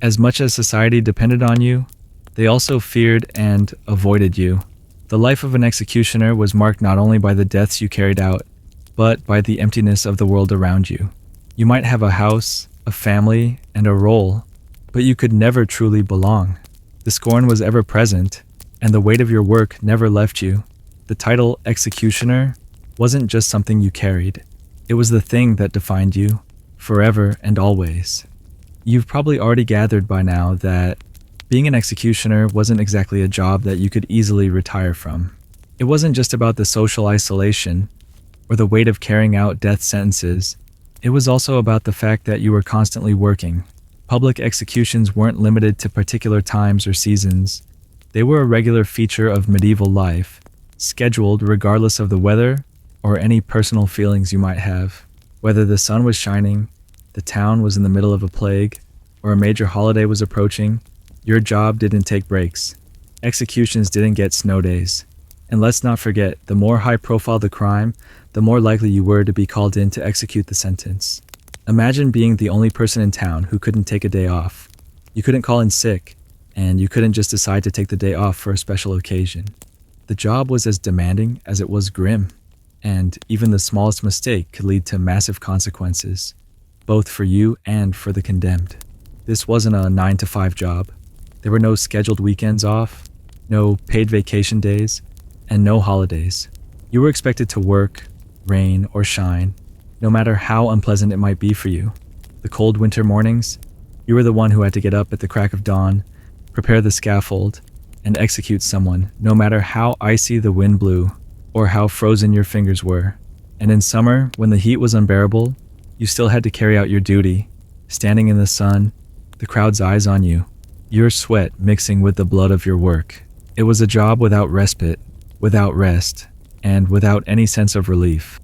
as much as society depended on you, they also feared and avoided you. The life of an executioner was marked not only by the deaths you carried out, but by the emptiness of the world around you. You might have a house, a family, and a role, but you could never truly belong. The scorn was ever present, and the weight of your work never left you. The title executioner wasn't just something you carried. It was the thing that defined you, forever and always. You've probably already gathered by now that being an executioner wasn't exactly a job that you could easily retire from. It wasn't just about the social isolation or the weight of carrying out death sentences. It was also about the fact that you were constantly working. Public executions weren't limited to particular times or seasons. They were a regular feature of medieval life, scheduled regardless of the weather or any personal feelings you might have. Whether the sun was shining, the town was in the middle of a plague, or a major holiday was approaching, your job didn't take breaks. Executions didn't get snow days. And let's not forget, the more high-profile the crime, the more likely you were to be called in to execute the sentence. Imagine being the only person in town who couldn't take a day off. You couldn't call in sick, and you couldn't just decide to take the day off for a special occasion. The job was as demanding as it was grim, and even the smallest mistake could lead to massive consequences, both for you and for the condemned. This wasn't a 9-to-5 job. There were no scheduled weekends off, no paid vacation days, and no holidays. You were expected to work, rain, or shine, no matter how unpleasant it might be for you. The cold winter mornings, you were the one who had to get up at the crack of dawn, prepare the scaffold, and execute someone, no matter how icy the wind blew or how frozen your fingers were. And in summer, when the heat was unbearable, you still had to carry out your duty, standing in the sun, the crowd's eyes on you, your sweat mixing with the blood of your work. It was a job without respite, without rest, and without any sense of relief.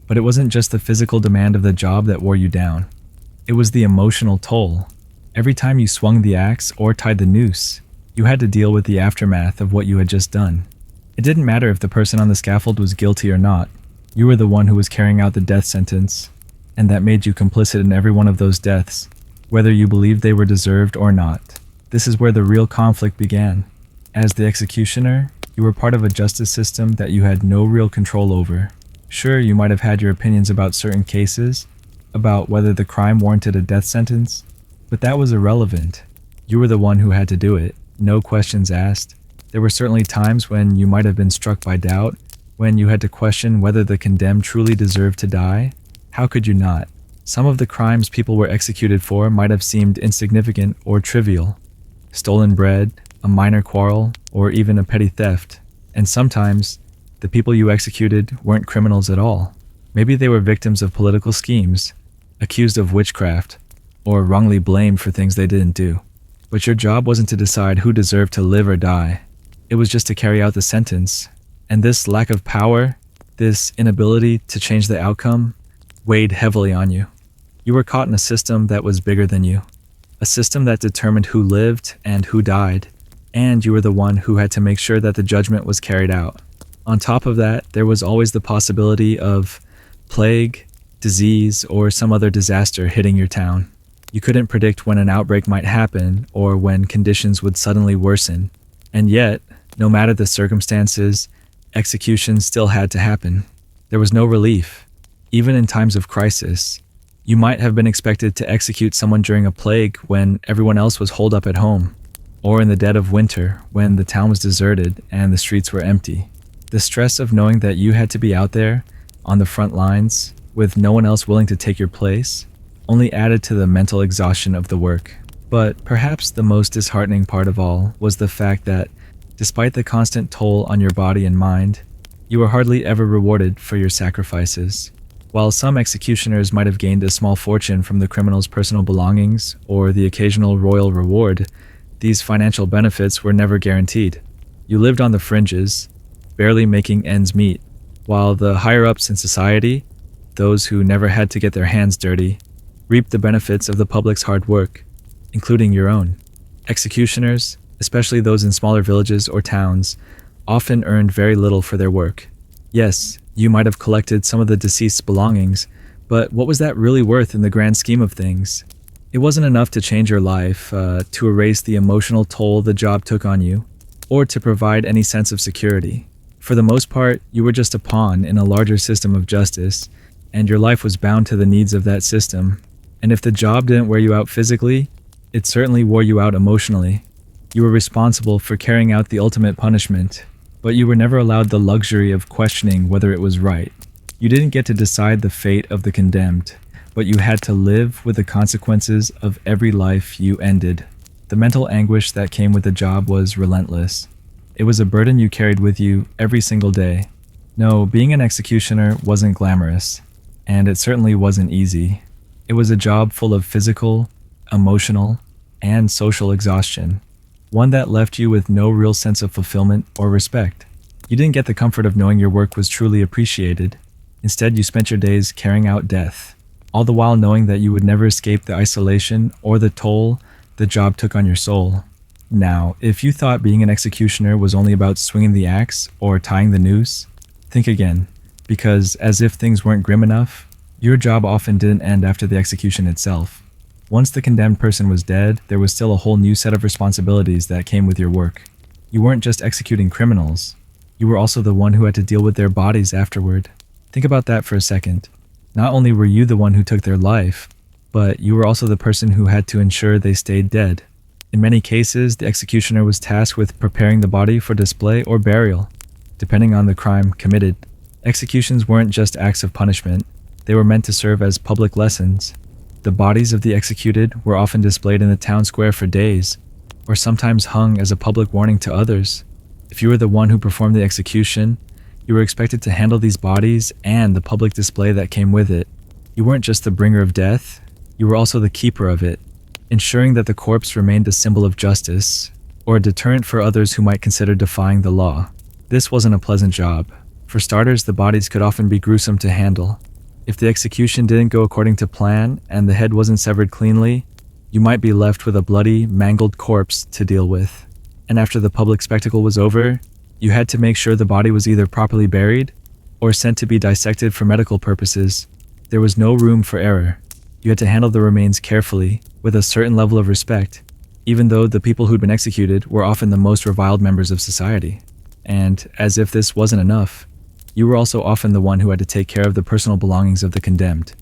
But it wasn't just the physical demand of the job that wore you down. It was the emotional toll. Every time you swung the axe or tied the noose, you had to deal with the aftermath of what you had just done. It didn't matter if the person on the scaffold was guilty or not. You were the one who was carrying out the death sentence, and that made you complicit in every one of those deaths, whether you believed they were deserved or not. This is where the real conflict began. As the executioner, you were part of a justice system that you had no real control over. Sure, you might have had your opinions about certain cases, about whether the crime warranted a death sentence, but that was irrelevant. You were the one who had to do it, no questions asked. There were certainly times when you might have been struck by doubt, when you had to question whether the condemned truly deserved to die. How could you not? Some of the crimes people were executed for might have seemed insignificant or trivial. Stolen bread, a minor quarrel, or even a petty theft. And sometimes, the people you executed weren't criminals at all. Maybe they were victims of political schemes, accused of witchcraft, or wrongly blamed for things they didn't do. But your job wasn't to decide who deserved to live or die. It was just to carry out the sentence. And this lack of power, this inability to change the outcome, weighed heavily on you. You were caught in a system that was bigger than you. A system that determined who lived and who died. And you were the one who had to make sure that the judgment was carried out. On top of that, there was always the possibility of plague, disease, or some other disaster hitting your town. You couldn't predict when an outbreak might happen or when conditions would suddenly worsen. And yet, no matter the circumstances, execution still had to happen. There was no relief. Even in times of crisis, you might have been expected to execute someone during a plague when everyone else was holed up at home, or in the dead of winter when the town was deserted and the streets were empty. The stress of knowing that you had to be out there, on the front lines, with no one else willing to take your place, only added to the mental exhaustion of the work. But perhaps the most disheartening part of all was the fact that, despite the constant toll on your body and mind, you were hardly ever rewarded for your sacrifices. While some executioners might have gained a small fortune from the criminal's personal belongings or the occasional royal reward, these financial benefits were never guaranteed. You lived on the fringes, barely making ends meet, while the higher-ups in society, those who never had to get their hands dirty, reaped the benefits of the public's hard work, including your own. Executioners, especially those in smaller villages or towns, often earned very little for their work. Yes, you might have collected some of the deceased's belongings, but what was that really worth in the grand scheme of things? It wasn't enough to change your life, to erase the emotional toll the job took on you, or to provide any sense of security. For the most part, you were just a pawn in a larger system of justice, and your life was bound to the needs of that system. And if the job didn't wear you out physically, it certainly wore you out emotionally. You were responsible for carrying out the ultimate punishment, but you were never allowed the luxury of questioning whether it was right. You didn't get to decide the fate of the condemned, but you had to live with the consequences of every life you ended. The mental anguish that came with the job was relentless. It was a burden you carried with you every single day. No, being an executioner wasn't glamorous, and it certainly wasn't easy. It was a job full of physical, emotional, and social exhaustion, one that left you with no real sense of fulfillment or respect. You didn't get the comfort of knowing your work was truly appreciated. Instead, you spent your days carrying out death, all the while knowing that you would never escape the isolation or the toll the job took on your soul. Now, if you thought being an executioner was only about swinging the axe or tying the noose, think again, because as if things weren't grim enough, your job often didn't end after the execution itself. Once the condemned person was dead, there was still a whole new set of responsibilities that came with your work. You weren't just executing criminals, you were also the one who had to deal with their bodies afterward. Think about that for a second. Not only were you the one who took their life, but you were also the person who had to ensure they stayed dead. In many cases, the executioner was tasked with preparing the body for display or burial, depending on the crime committed. Executions weren't just acts of punishment, they were meant to serve as public lessons. The bodies of the executed were often displayed in the town square for days, or sometimes hung as a public warning to others. If you were the one who performed the execution, you were expected to handle these bodies and the public display that came with it. You weren't just the bringer of death, you were also the keeper of it, ensuring that the corpse remained a symbol of justice, or a deterrent for others who might consider defying the law. This wasn't a pleasant job. For starters, the bodies could often be gruesome to handle. If the execution didn't go according to plan and the head wasn't severed cleanly, you might be left with a bloody, mangled corpse to deal with. And after the public spectacle was over, you had to make sure the body was either properly buried or sent to be dissected for medical purposes. There was no room for error. You had to handle the remains carefully, with a certain level of respect, even though the people who'd been executed were often the most reviled members of society. And, as if this wasn't enough, you were also often the one who had to take care of the personal belongings of the condemned.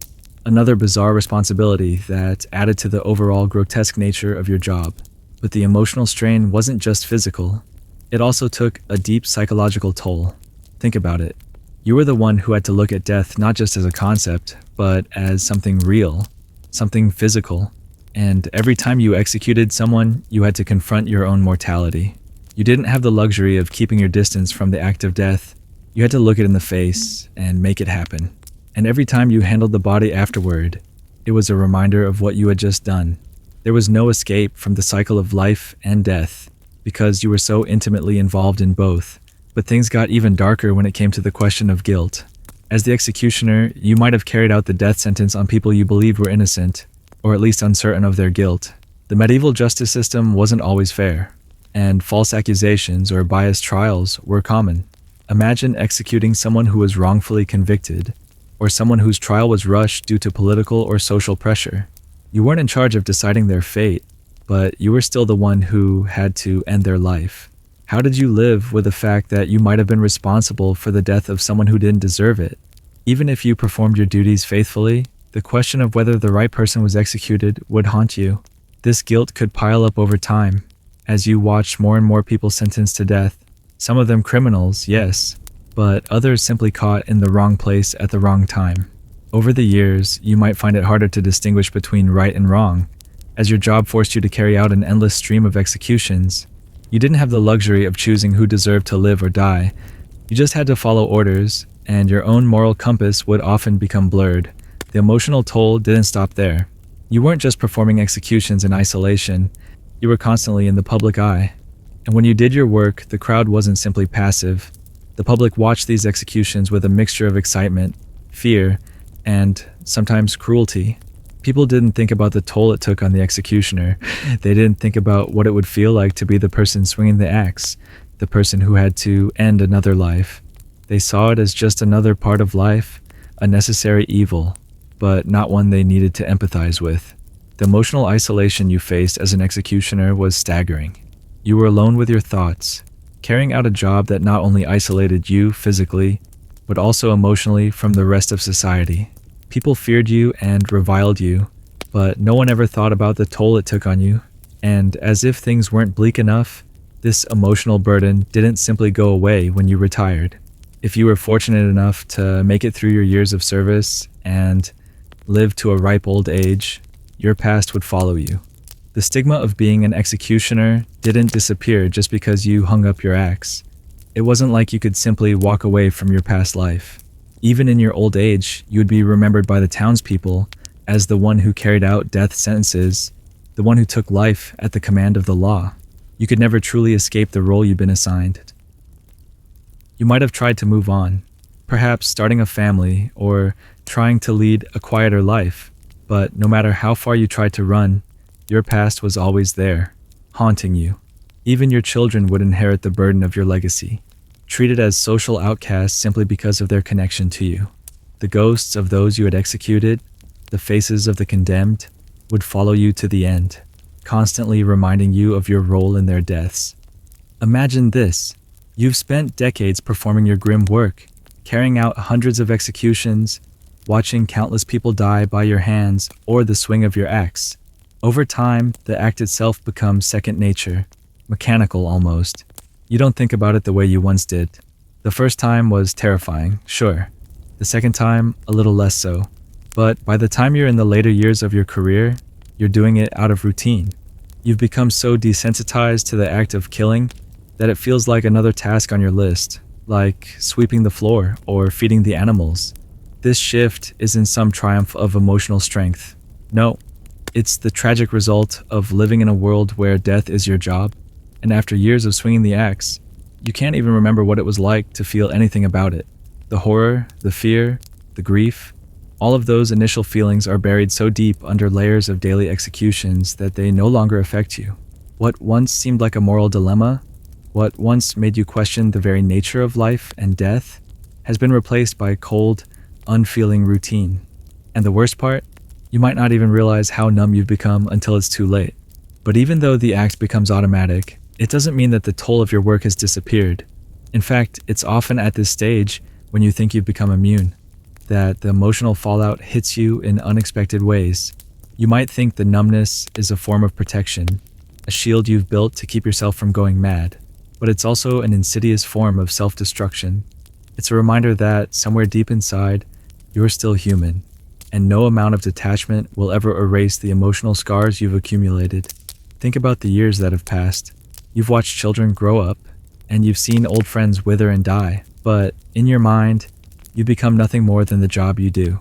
Another bizarre responsibility that added to the overall grotesque nature of your job. But the emotional strain wasn't just physical. It also took a deep psychological toll. Think about it. You were the one who had to look at death not just as a concept, but as something real, something physical. And every time you executed someone, you had to confront your own mortality. You didn't have the luxury of keeping your distance from the act of death. You had to look it in the face and make it happen. And every time you handled the body afterward, it was a reminder of what you had just done. There was no escape from the cycle of life and death, because you were so intimately involved in both. But things got even darker when it came to the question of guilt. As the executioner, you might have carried out the death sentence on people you believed were innocent, or at least uncertain of their guilt. The medieval justice system wasn't always fair, and false accusations or biased trials were common. Imagine executing someone who was wrongfully convicted, or someone whose trial was rushed due to political or social pressure. You weren't in charge of deciding their fate, but you were still the one who had to end their life. How did you live with the fact that you might have been responsible for the death of someone who didn't deserve it? Even if you performed your duties faithfully, the question of whether the right person was executed would haunt you. This guilt could pile up over time, as you watched more and more people sentenced to death. Some of them criminals, yes, but others simply caught in the wrong place at the wrong time. Over the years, you might find it harder to distinguish between right and wrong, as your job forced you to carry out an endless stream of executions. You didn't have the luxury of choosing who deserved to live or die. You just had to follow orders, and your own moral compass would often become blurred. The emotional toll didn't stop there. You weren't just performing executions in isolation, you were constantly in the public eye. And when you did your work, the crowd wasn't simply passive. The public watched these executions with a mixture of excitement, fear, and sometimes cruelty. People didn't think about the toll it took on the executioner. They didn't think about what it would feel like to be the person swinging the axe, the person who had to end another life. They saw it as just another part of life, a necessary evil, but not one they needed to empathize with. The emotional isolation you faced as an executioner was staggering. You were alone with your thoughts, carrying out a job that not only isolated you physically, but also emotionally from the rest of society. People feared you and reviled you, but no one ever thought about the toll it took on you. And as if things weren't bleak enough, this emotional burden didn't simply go away when you retired. If you were fortunate enough to make it through your years of service and lived to a ripe old age, your past would follow you. The stigma of being an executioner didn't disappear just because you hung up your axe. It wasn't like you could simply walk away from your past life. Even in your old age, you would be remembered by the townspeople as the one who carried out death sentences, the one who took life at the command of the law. You could never truly escape the role you've been assigned. You might have tried to move on, perhaps starting a family or trying to lead a quieter life, but no matter how far you tried to run, your past was always there, haunting you. Even your children would inherit the burden of your legacy, treated as social outcasts simply because of their connection to you. The ghosts of those you had executed, the faces of the condemned, would follow you to the end, constantly reminding you of your role in their deaths. Imagine this. You've spent decades performing your grim work, carrying out hundreds of executions, watching countless people die by your hands or the swing of your axe. Over time, the act itself becomes second nature, mechanical almost. You don't think about it the way you once did. The first time was terrifying, sure. The second time, a little less so. But by the time you're in the later years of your career, you're doing it out of routine. You've become so desensitized to the act of killing that it feels like another task on your list, like sweeping the floor or feeding the animals. This shift isn't some triumph of emotional strength. No, it's the tragic result of living in a world where death is your job, and after years of swinging the axe, you can't even remember what it was like to feel anything about it. The horror, the fear, the grief, all of those initial feelings are buried so deep under layers of daily executions that they no longer affect you. What once seemed like a moral dilemma, what once made you question the very nature of life and death, has been replaced by cold, unfeeling routine. And the worst part? You might not even realize how numb you've become until it's too late. But even though the act becomes automatic, it doesn't mean that the toll of your work has disappeared. In fact, it's often at this stage when you think you've become immune, that the emotional fallout hits you in unexpected ways. You might think the numbness is a form of protection, a shield you've built to keep yourself from going mad. But it's also an insidious form of self-destruction. It's a reminder that somewhere deep inside, you're still human, and no amount of detachment will ever erase the emotional scars you've accumulated. Think about the years that have passed. You've watched children grow up, and you've seen old friends wither and die, but in your mind, you become nothing more than the job you do.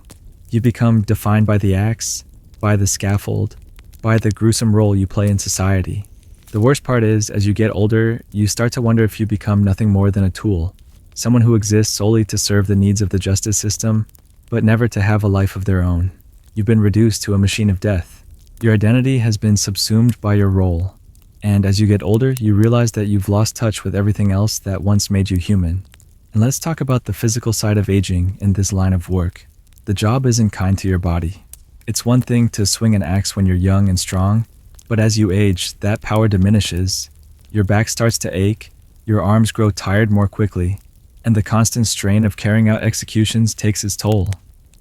You become defined by the axe, by the scaffold, by the gruesome role you play in society. The worst part is, as you get older, you start to wonder if you become nothing more than a tool, someone who exists solely to serve the needs of the justice system, but never to have a life of their own. You've been reduced to a machine of death. Your identity has been subsumed by your role, and as you get older, you realize that you've lost touch with everything else that once made you human. And let's talk about the physical side of aging in this line of work. The job isn't kind to your body. It's one thing to swing an axe when you're young and strong, but as you age, that power diminishes. Your back starts to ache, your arms grow tired more quickly, and the constant strain of carrying out executions takes its toll.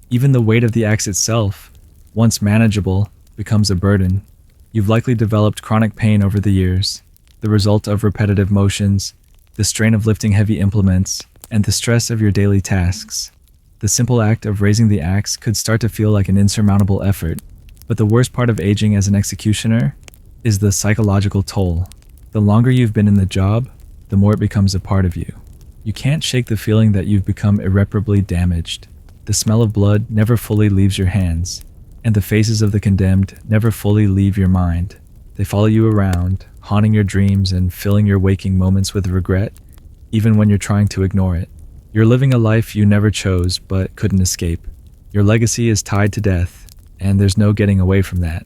Even the weight of the axe itself, once manageable, becomes a burden. You've likely developed chronic pain over the years, the result of repetitive motions, the strain of lifting heavy implements, and the stress of your daily tasks. The simple act of raising the axe could start to feel like an insurmountable effort, but the worst part of aging as an executioner is the psychological toll. The longer you've been in the job, the more it becomes a part of you. You can't shake the feeling that you've become irreparably damaged. The smell of blood never fully leaves your hands, and the faces of the condemned never fully leave your mind. They follow you around, haunting your dreams and filling your waking moments with regret, even when you're trying to ignore it. You're living a life you never chose but couldn't escape. Your legacy is tied to death, and there's no getting away from that.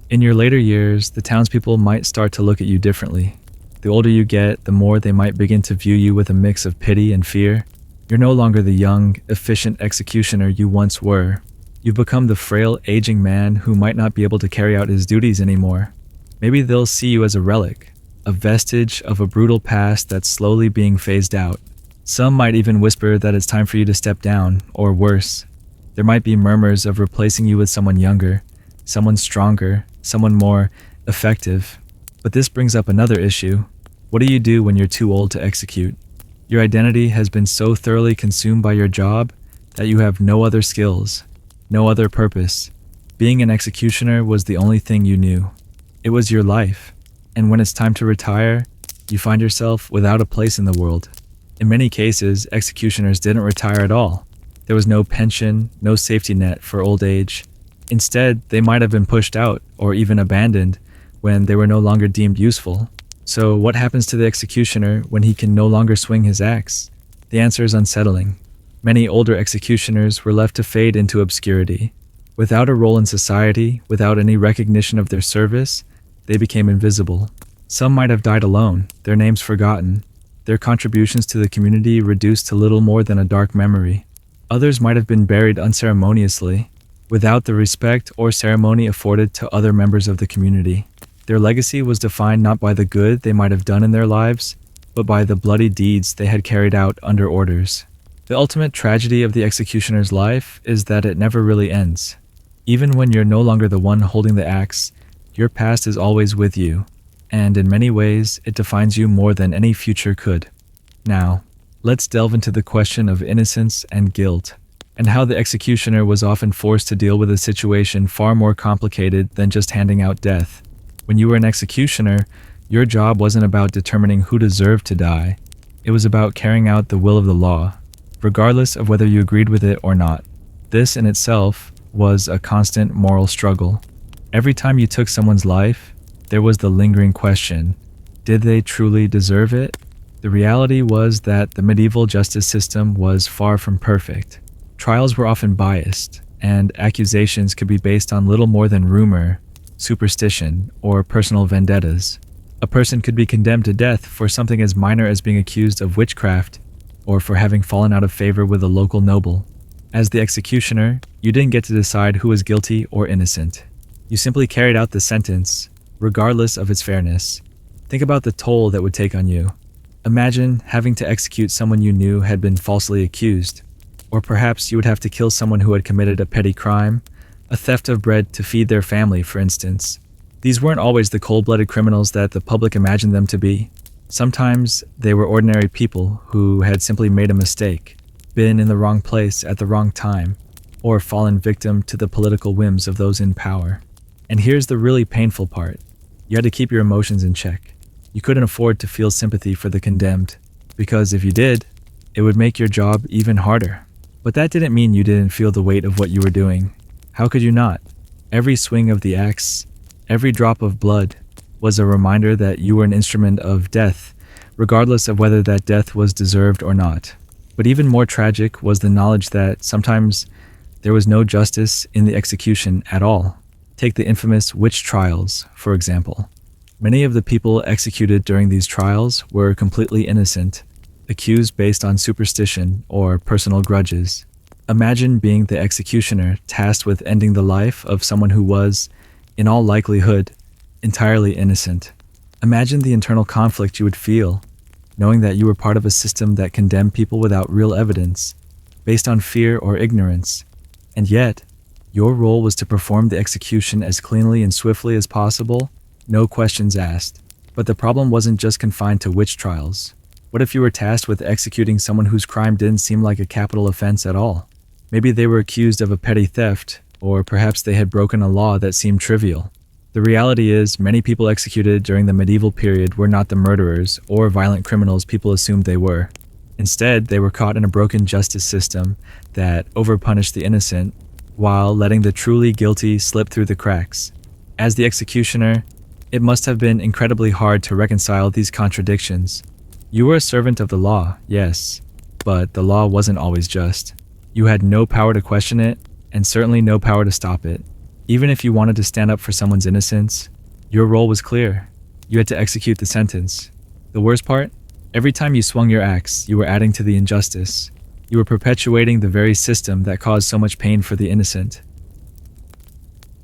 In your later years, the townspeople might start to look at you differently. The older you get, the more they might begin to view you with a mix of pity and fear. You're no longer the young, efficient executioner you once were. You've become the frail, aging man who might not be able to carry out his duties anymore. Maybe they'll see you as a relic, a vestige of a brutal past that's slowly being phased out. Some might even whisper that it's time for you to step down, or worse. There might be murmurs of replacing you with someone younger, someone stronger, someone more effective. But this brings up another issue. What do you do when you're too old to execute? Your identity has been so thoroughly consumed by your job that you have no other skills, no other purpose, Being an executioner was the only thing you knew. It was your life. And when it's time to retire, you find yourself without a place in the world. In many cases, executioners didn't retire at all. There was no pension, no safety net for old age. Instead, they might have been pushed out or even abandoned when they were no longer deemed useful. So what happens to the executioner when he can no longer swing his axe? The answer is unsettling. Many older executioners were left to fade into obscurity. Without a role in society, without any recognition of their service, they became invisible. Some might have died alone, their names forgotten, their contributions to the community reduced to little more than a dark memory. Others might have been buried unceremoniously, without the respect or ceremony afforded to other members of the community. Their legacy was defined not by the good they might have done in their lives, but by the bloody deeds they had carried out under orders. The ultimate tragedy of the executioner's life is that it never really ends. Even when you're no longer the one holding the axe, your past is always with you, and in many ways, it defines you more than any future could. Now, let's delve into the question of innocence and guilt, and how the executioner was often forced to deal with a situation far more complicated than just handing out death. When you were an executioner, your job wasn't about determining who deserved to die. It was about carrying out the will of the law, regardless of whether you agreed with it or not. This in itself was a constant moral struggle. Every time you took someone's life, there was the lingering question, did they truly deserve it? The reality was that the medieval justice system was far from perfect. Trials were often biased, and accusations could be based on little more than rumor, superstition, or personal vendettas. A person could be condemned to death for something as minor as being accused of witchcraft, or for having fallen out of favor with a local noble. As the executioner, you didn't get to decide who was guilty or innocent. You simply carried out the sentence, regardless of its fairness. Think about the toll that would take on you. Imagine having to execute someone you knew had been falsely accused. Or perhaps you would have to kill someone who had committed a petty crime, a theft of bread to feed their family, for instance. These weren't always the cold-blooded criminals that the public imagined them to be. Sometimes they were ordinary people who had simply made a mistake, been in the wrong place at the wrong time, or fallen victim to the political whims of those in power. And here's the really painful part. You had to keep your emotions in check. You couldn't afford to feel sympathy for the condemned, because if you did, it would make your job even harder. But that didn't mean you didn't feel the weight of what you were doing. How could you not? Every swing of the axe, every drop of blood, was a reminder that you were an instrument of death, regardless of whether that death was deserved or not. But even more tragic was the knowledge that sometimes there was no justice in the execution at all. Take the infamous witch trials, for example. Many of the people executed during these trials were completely innocent, accused based on superstition or personal grudges. Imagine being the executioner tasked with ending the life of someone who was, in all likelihood, entirely innocent. Imagine the internal conflict you would feel, knowing that you were part of a system that condemned people without real evidence, based on fear or ignorance. And yet, your role was to perform the execution as cleanly and swiftly as possible, no questions asked. But the problem wasn't just confined to witch trials. What if you were tasked with executing someone whose crime didn't seem like a capital offense at all? Maybe they were accused of a petty theft, or perhaps they had broken a law that seemed trivial. The reality is, many people executed during the medieval period were not the murderers or violent criminals people assumed they were. Instead, they were caught in a broken justice system that overpunished the innocent while letting the truly guilty slip through the cracks. As the executioner, it must have been incredibly hard to reconcile these contradictions. You were a servant of the law, yes, but the law wasn't always just. You had no power to question it, and certainly no power to stop it. Even if you wanted to stand up for someone's innocence, your role was clear. You had to execute the sentence. The worst part? Every time you swung your axe, you were adding to the injustice. You were perpetuating the very system that caused so much pain for the innocent.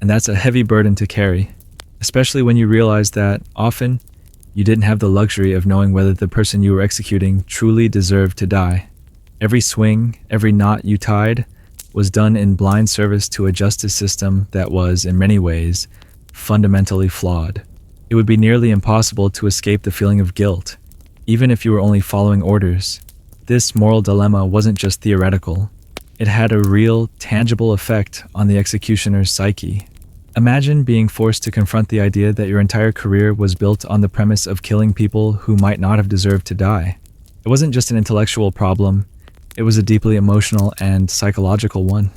And that's a heavy burden to carry, especially when you realize that, often, you didn't have the luxury of knowing whether the person you were executing truly deserved to die. Every swing, every knot you tied, was done in blind service to a justice system that was, in many ways, fundamentally flawed. It would be nearly impossible to escape the feeling of guilt, even if you were only following orders. This moral dilemma wasn't just theoretical. It had a real, tangible effect on the executioner's psyche. Imagine being forced to confront the idea that your entire career was built on the premise of killing people who might not have deserved to die. It wasn't just an intellectual problem, it was a deeply emotional and psychological one.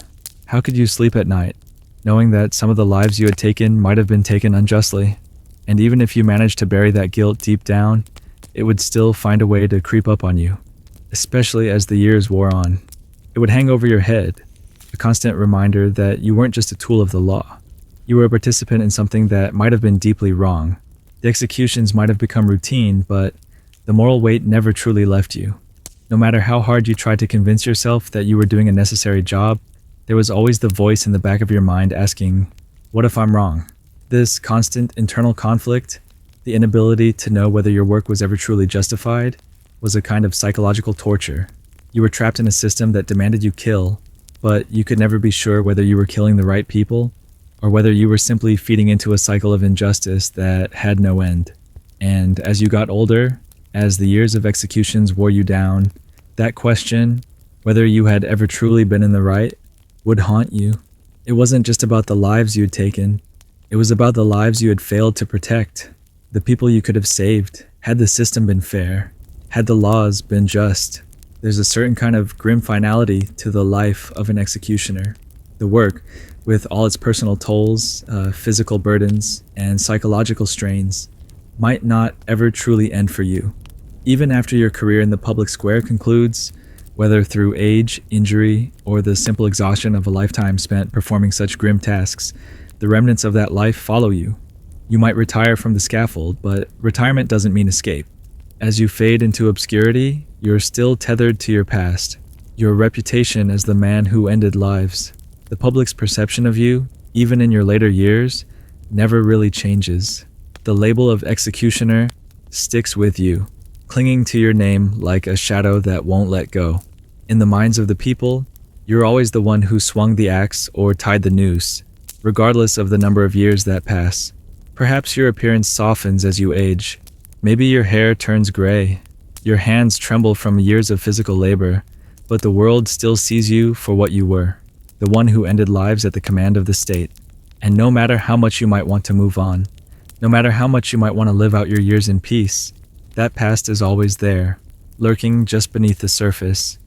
How could you sleep at night, knowing that some of the lives you had taken might have been taken unjustly? And even if you managed to bury that guilt deep down, it would still find a way to creep up on you, especially as the years wore on. It would hang over your head, a constant reminder that you weren't just a tool of the law. You were a participant in something that might have been deeply wrong. The executions might have become routine, but the moral weight never truly left you. No matter how hard you tried to convince yourself that you were doing a necessary job, there was always the voice in the back of your mind asking, "What if I'm wrong?" This constant internal conflict, the inability to know whether your work was ever truly justified, was a kind of psychological torture. You were trapped in a system that demanded you kill, but you could never be sure whether you were killing the right people or whether you were simply feeding into a cycle of injustice that had no end. And as you got older, as the years of executions wore you down, that question, whether you had ever truly been in the right, would haunt you. It wasn't just about the lives you had taken, it was about the lives you had failed to protect, the people you could have saved, had the system been fair, had the laws been just. There's a certain kind of grim finality to the life of an executioner. The work, with all its personal tolls, physical burdens, and psychological strains, might not ever truly end for you. Even after your career in the public square concludes, whether through age, injury, or the simple exhaustion of a lifetime spent performing such grim tasks, the remnants of that life follow you. You might retire from the scaffold, but retirement doesn't mean escape. As you fade into obscurity, you're still tethered to your past, your reputation as the man who ended lives. The public's perception of you, even in your later years, never really changes. The label of executioner sticks with you, clinging to your name like a shadow that won't let go. In the minds of the people, you're always the one who swung the axe or tied the noose, regardless of the number of years that pass. Perhaps your appearance softens as you age. Maybe your hair turns gray. Your hands tremble from years of physical labor, but the world still sees you for what you were, the one who ended lives at the command of the state. And no matter how much you might want to move on, no matter how much you might want to live out your years in peace, that past is always there, lurking just beneath the surface.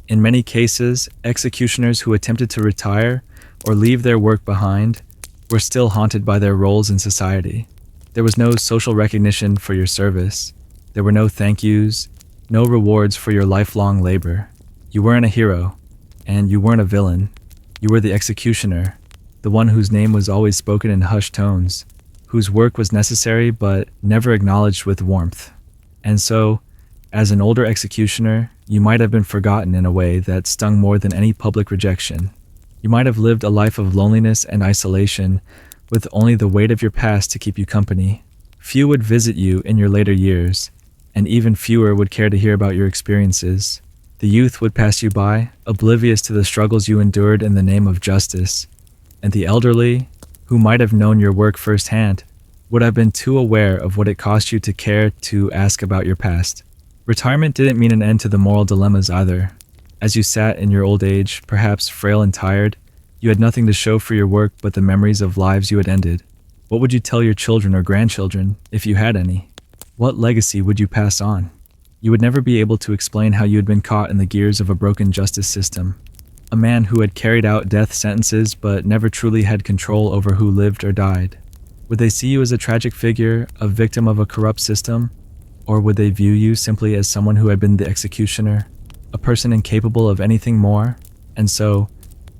In many cases, executioners who attempted to retire or leave their work behind were still haunted by their roles in society. There was no social recognition for your service. There were no thank yous, no rewards for your lifelong labor. You weren't a hero, and you weren't a villain. You were the executioner, the one whose name was always spoken in hushed tones, whose work was necessary but never acknowledged with warmth. And so, as an older executioner, you might have been forgotten in a way that stung more than any public rejection. You might have lived a life of loneliness and isolation, with only the weight of your past to keep you company. Few would visit you in your later years, and even fewer would care to hear about your experiences. The youth would pass you by, oblivious to the struggles you endured in the name of justice, and the elderly, who might have known your work firsthand, would have been too aware of what it cost you to care to ask about your past. Retirement didn't mean an end to the moral dilemmas either. As you sat in your old age, perhaps frail and tired, you had nothing to show for your work but the memories of lives you had ended. What would you tell your children or grandchildren, if you had any? What legacy would you pass on? You would never be able to explain how you had been caught in the gears of a broken justice system. A man who had carried out death sentences but never truly had control over who lived or died. Would they see you as a tragic figure, a victim of a corrupt system? Or would they view you simply as someone who had been the executioner, a person incapable of anything more? And so,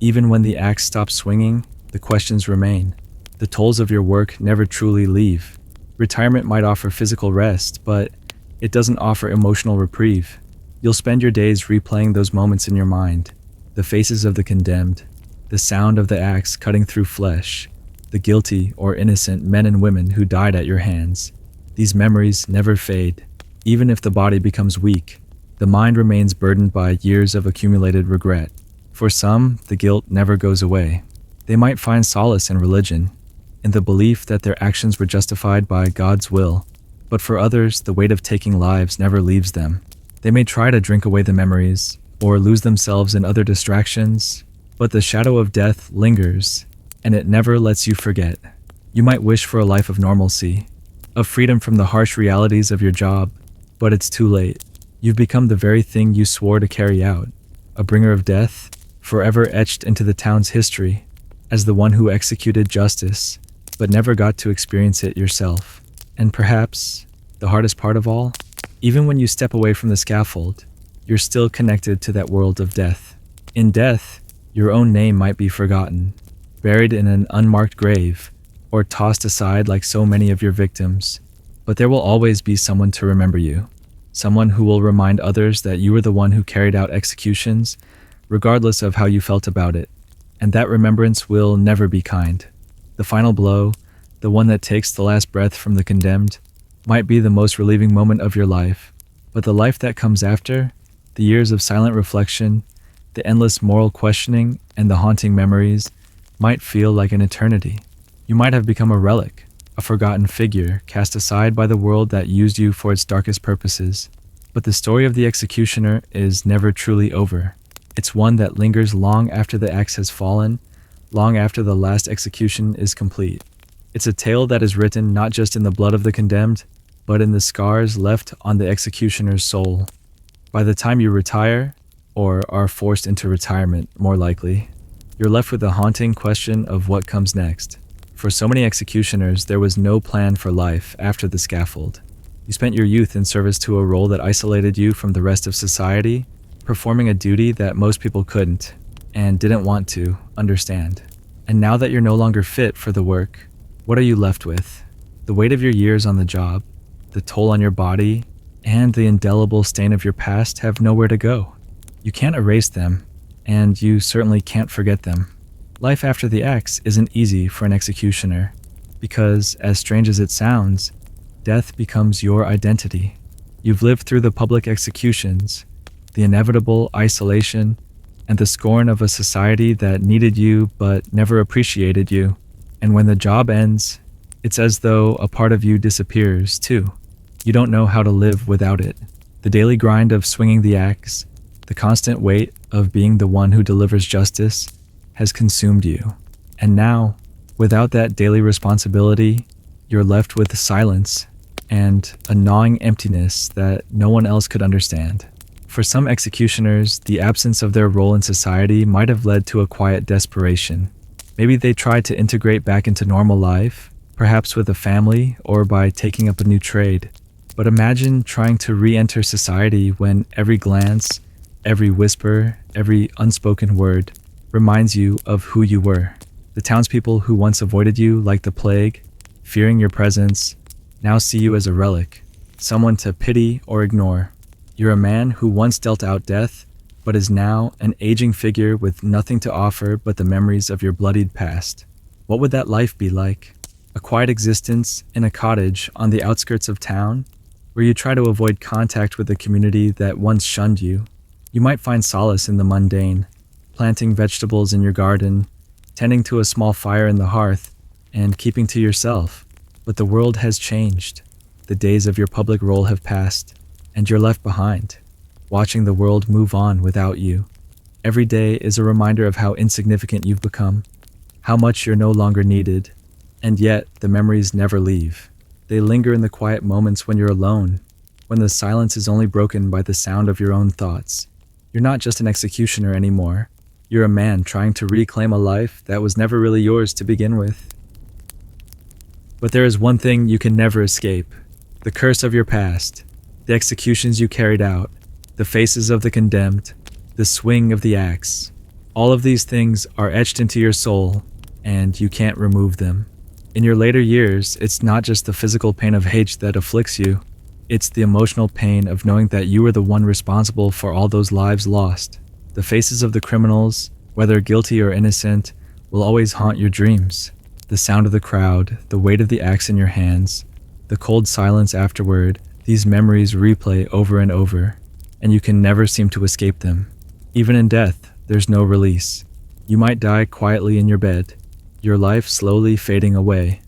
even when the axe stops swinging, the questions remain. The tolls of your work never truly leave. Retirement might offer physical rest, but it doesn't offer emotional reprieve. You'll spend your days replaying those moments in your mind. The faces of the condemned, the sound of the axe cutting through flesh, the guilty or innocent men and women who died at your hands. These memories never fade. Even if the body becomes weak, the mind remains burdened by years of accumulated regret. For some, the guilt never goes away. They might find solace in religion, in the belief that their actions were justified by God's will. But for others, the weight of taking lives never leaves them. They may try to drink away the memories, or lose themselves in other distractions, but the shadow of death lingers, and it never lets you forget. You might wish for a life of normalcy, of freedom from the harsh realities of your job, but it's too late. You've become the very thing you swore to carry out, a bringer of death, forever etched into the town's history as the one who executed justice, but never got to experience it yourself. And perhaps, the hardest part of all, even when you step away from the scaffold, you're still connected to that world of death. In death, your own name might be forgotten, buried in an unmarked grave, or tossed aside like so many of your victims. But there will always be someone to remember you, someone who will remind others that you were the one who carried out executions, regardless of how you felt about it. And that remembrance will never be kind. The final blow, the one that takes the last breath from the condemned, might be the most relieving moment of your life. But the life that comes after, the years of silent reflection, the endless moral questioning, and the haunting memories, might feel like an eternity. You might have become a relic, a forgotten figure cast aside by the world that used you for its darkest purposes. But the story of the executioner is never truly over. It's one that lingers long after the axe has fallen, long after the last execution is complete. It's a tale that is written not just in the blood of the condemned, but in the scars left on the executioner's soul. By the time you retire, or are forced into retirement, more likely, you're left with the haunting question of what comes next. For so many executioners, there was no plan for life after the scaffold. You spent your youth in service to a role that isolated you from the rest of society, performing a duty that most people couldn't, and didn't want to, understand. And now that you're no longer fit for the work, what are you left with? The weight of your years on the job, the toll on your body, and the indelible stain of your past have nowhere to go. You can't erase them, and you certainly can't forget them. Life after the axe isn't easy for an executioner, because, as strange as it sounds, death becomes your identity. You've lived through the public executions, the inevitable isolation, and the scorn of a society that needed you but never appreciated you. And when the job ends, it's as though a part of you disappears, too. You don't know how to live without it. The daily grind of swinging the axe, the constant weight of being the one who delivers justice, has consumed you. And now, without that daily responsibility, you're left with silence and a gnawing emptiness that no one else could understand. For some executioners, the absence of their role in society might have led to a quiet desperation. Maybe they tried to integrate back into normal life, perhaps with a family or by taking up a new trade. But imagine trying to re-enter society when every glance, every whisper, every unspoken word reminds you of who you were. The townspeople who once avoided you like the plague, fearing your presence, now see you as a relic, someone to pity or ignore. You're a man who once dealt out death, but is now an aging figure with nothing to offer but the memories of your bloodied past. What would that life be like? A quiet existence in a cottage on the outskirts of town, where you try to avoid contact with the community that once shunned you. You might find solace in the mundane, planting vegetables in your garden, tending to a small fire in the hearth, and keeping to yourself. But the world has changed. The days of your public role have passed, and you're left behind, watching the world move on without you. Every day is a reminder of how insignificant you've become, how much you're no longer needed, and yet the memories never leave. They linger in the quiet moments when you're alone, when the silence is only broken by the sound of your own thoughts. You're not just an executioner anymore. You're a man trying to reclaim a life that was never really yours to begin with. But there is one thing you can never escape: the curse of your past, the executions you carried out, the faces of the condemned, the swing of the axe. All of these things are etched into your soul, and you can't remove them. In your later years, it's not just the physical pain of hate that afflicts you. It's the emotional pain of knowing that you were the one responsible for all those lives lost. The faces of the criminals, whether guilty or innocent, will always haunt your dreams. The sound of the crowd, the weight of the axe in your hands, the cold silence afterward, these memories replay over and over, and you can never seem to escape them. Even in death, there's no release. You might die quietly in your bed, your life slowly fading away,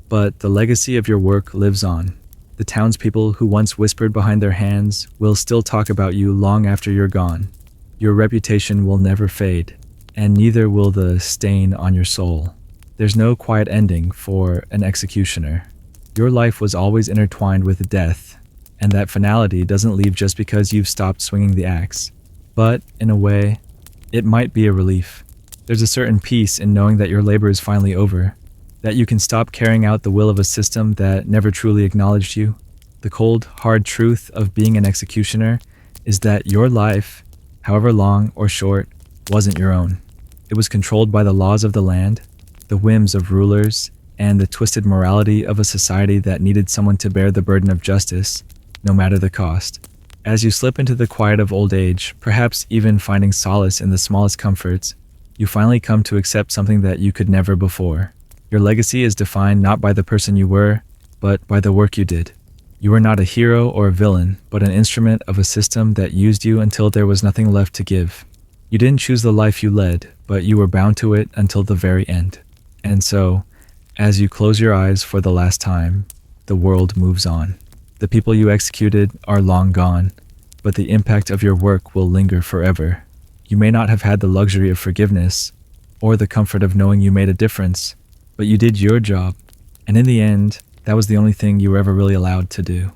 but the legacy of your work lives on. The townspeople who once whispered behind their hands will still talk about you long after you're gone. Your reputation will never fade, and neither will the stain on your soul. There's no quiet ending for an executioner. Your life was always intertwined with death, and that finality doesn't leave just because you've stopped swinging the axe. But, in a way, it might be a relief. There's a certain peace in knowing that your labor is finally over, that you can stop carrying out the will of a system that never truly acknowledged you. The cold, hard truth of being an executioner is that your life, however long or short, wasn't your own. It was controlled by the laws of the land, the whims of rulers, and the twisted morality of a society that needed someone to bear the burden of justice, no matter the cost. As you slip into the quiet of old age, perhaps even finding solace in the smallest comforts, you finally come to accept something that you could never before. Your legacy is defined not by the person you were, but by the work you did. You were not a hero or a villain, but an instrument of a system that used you until there was nothing left to give. You didn't choose the life you led, but you were bound to it until the very end. And so, as you close your eyes for the last time, the world moves on. The people you executed are long gone, but the impact of your work will linger forever. You may not have had the luxury of forgiveness, or the comfort of knowing you made a difference, but you did your job, and in the end, that was the only thing you were ever really allowed to do.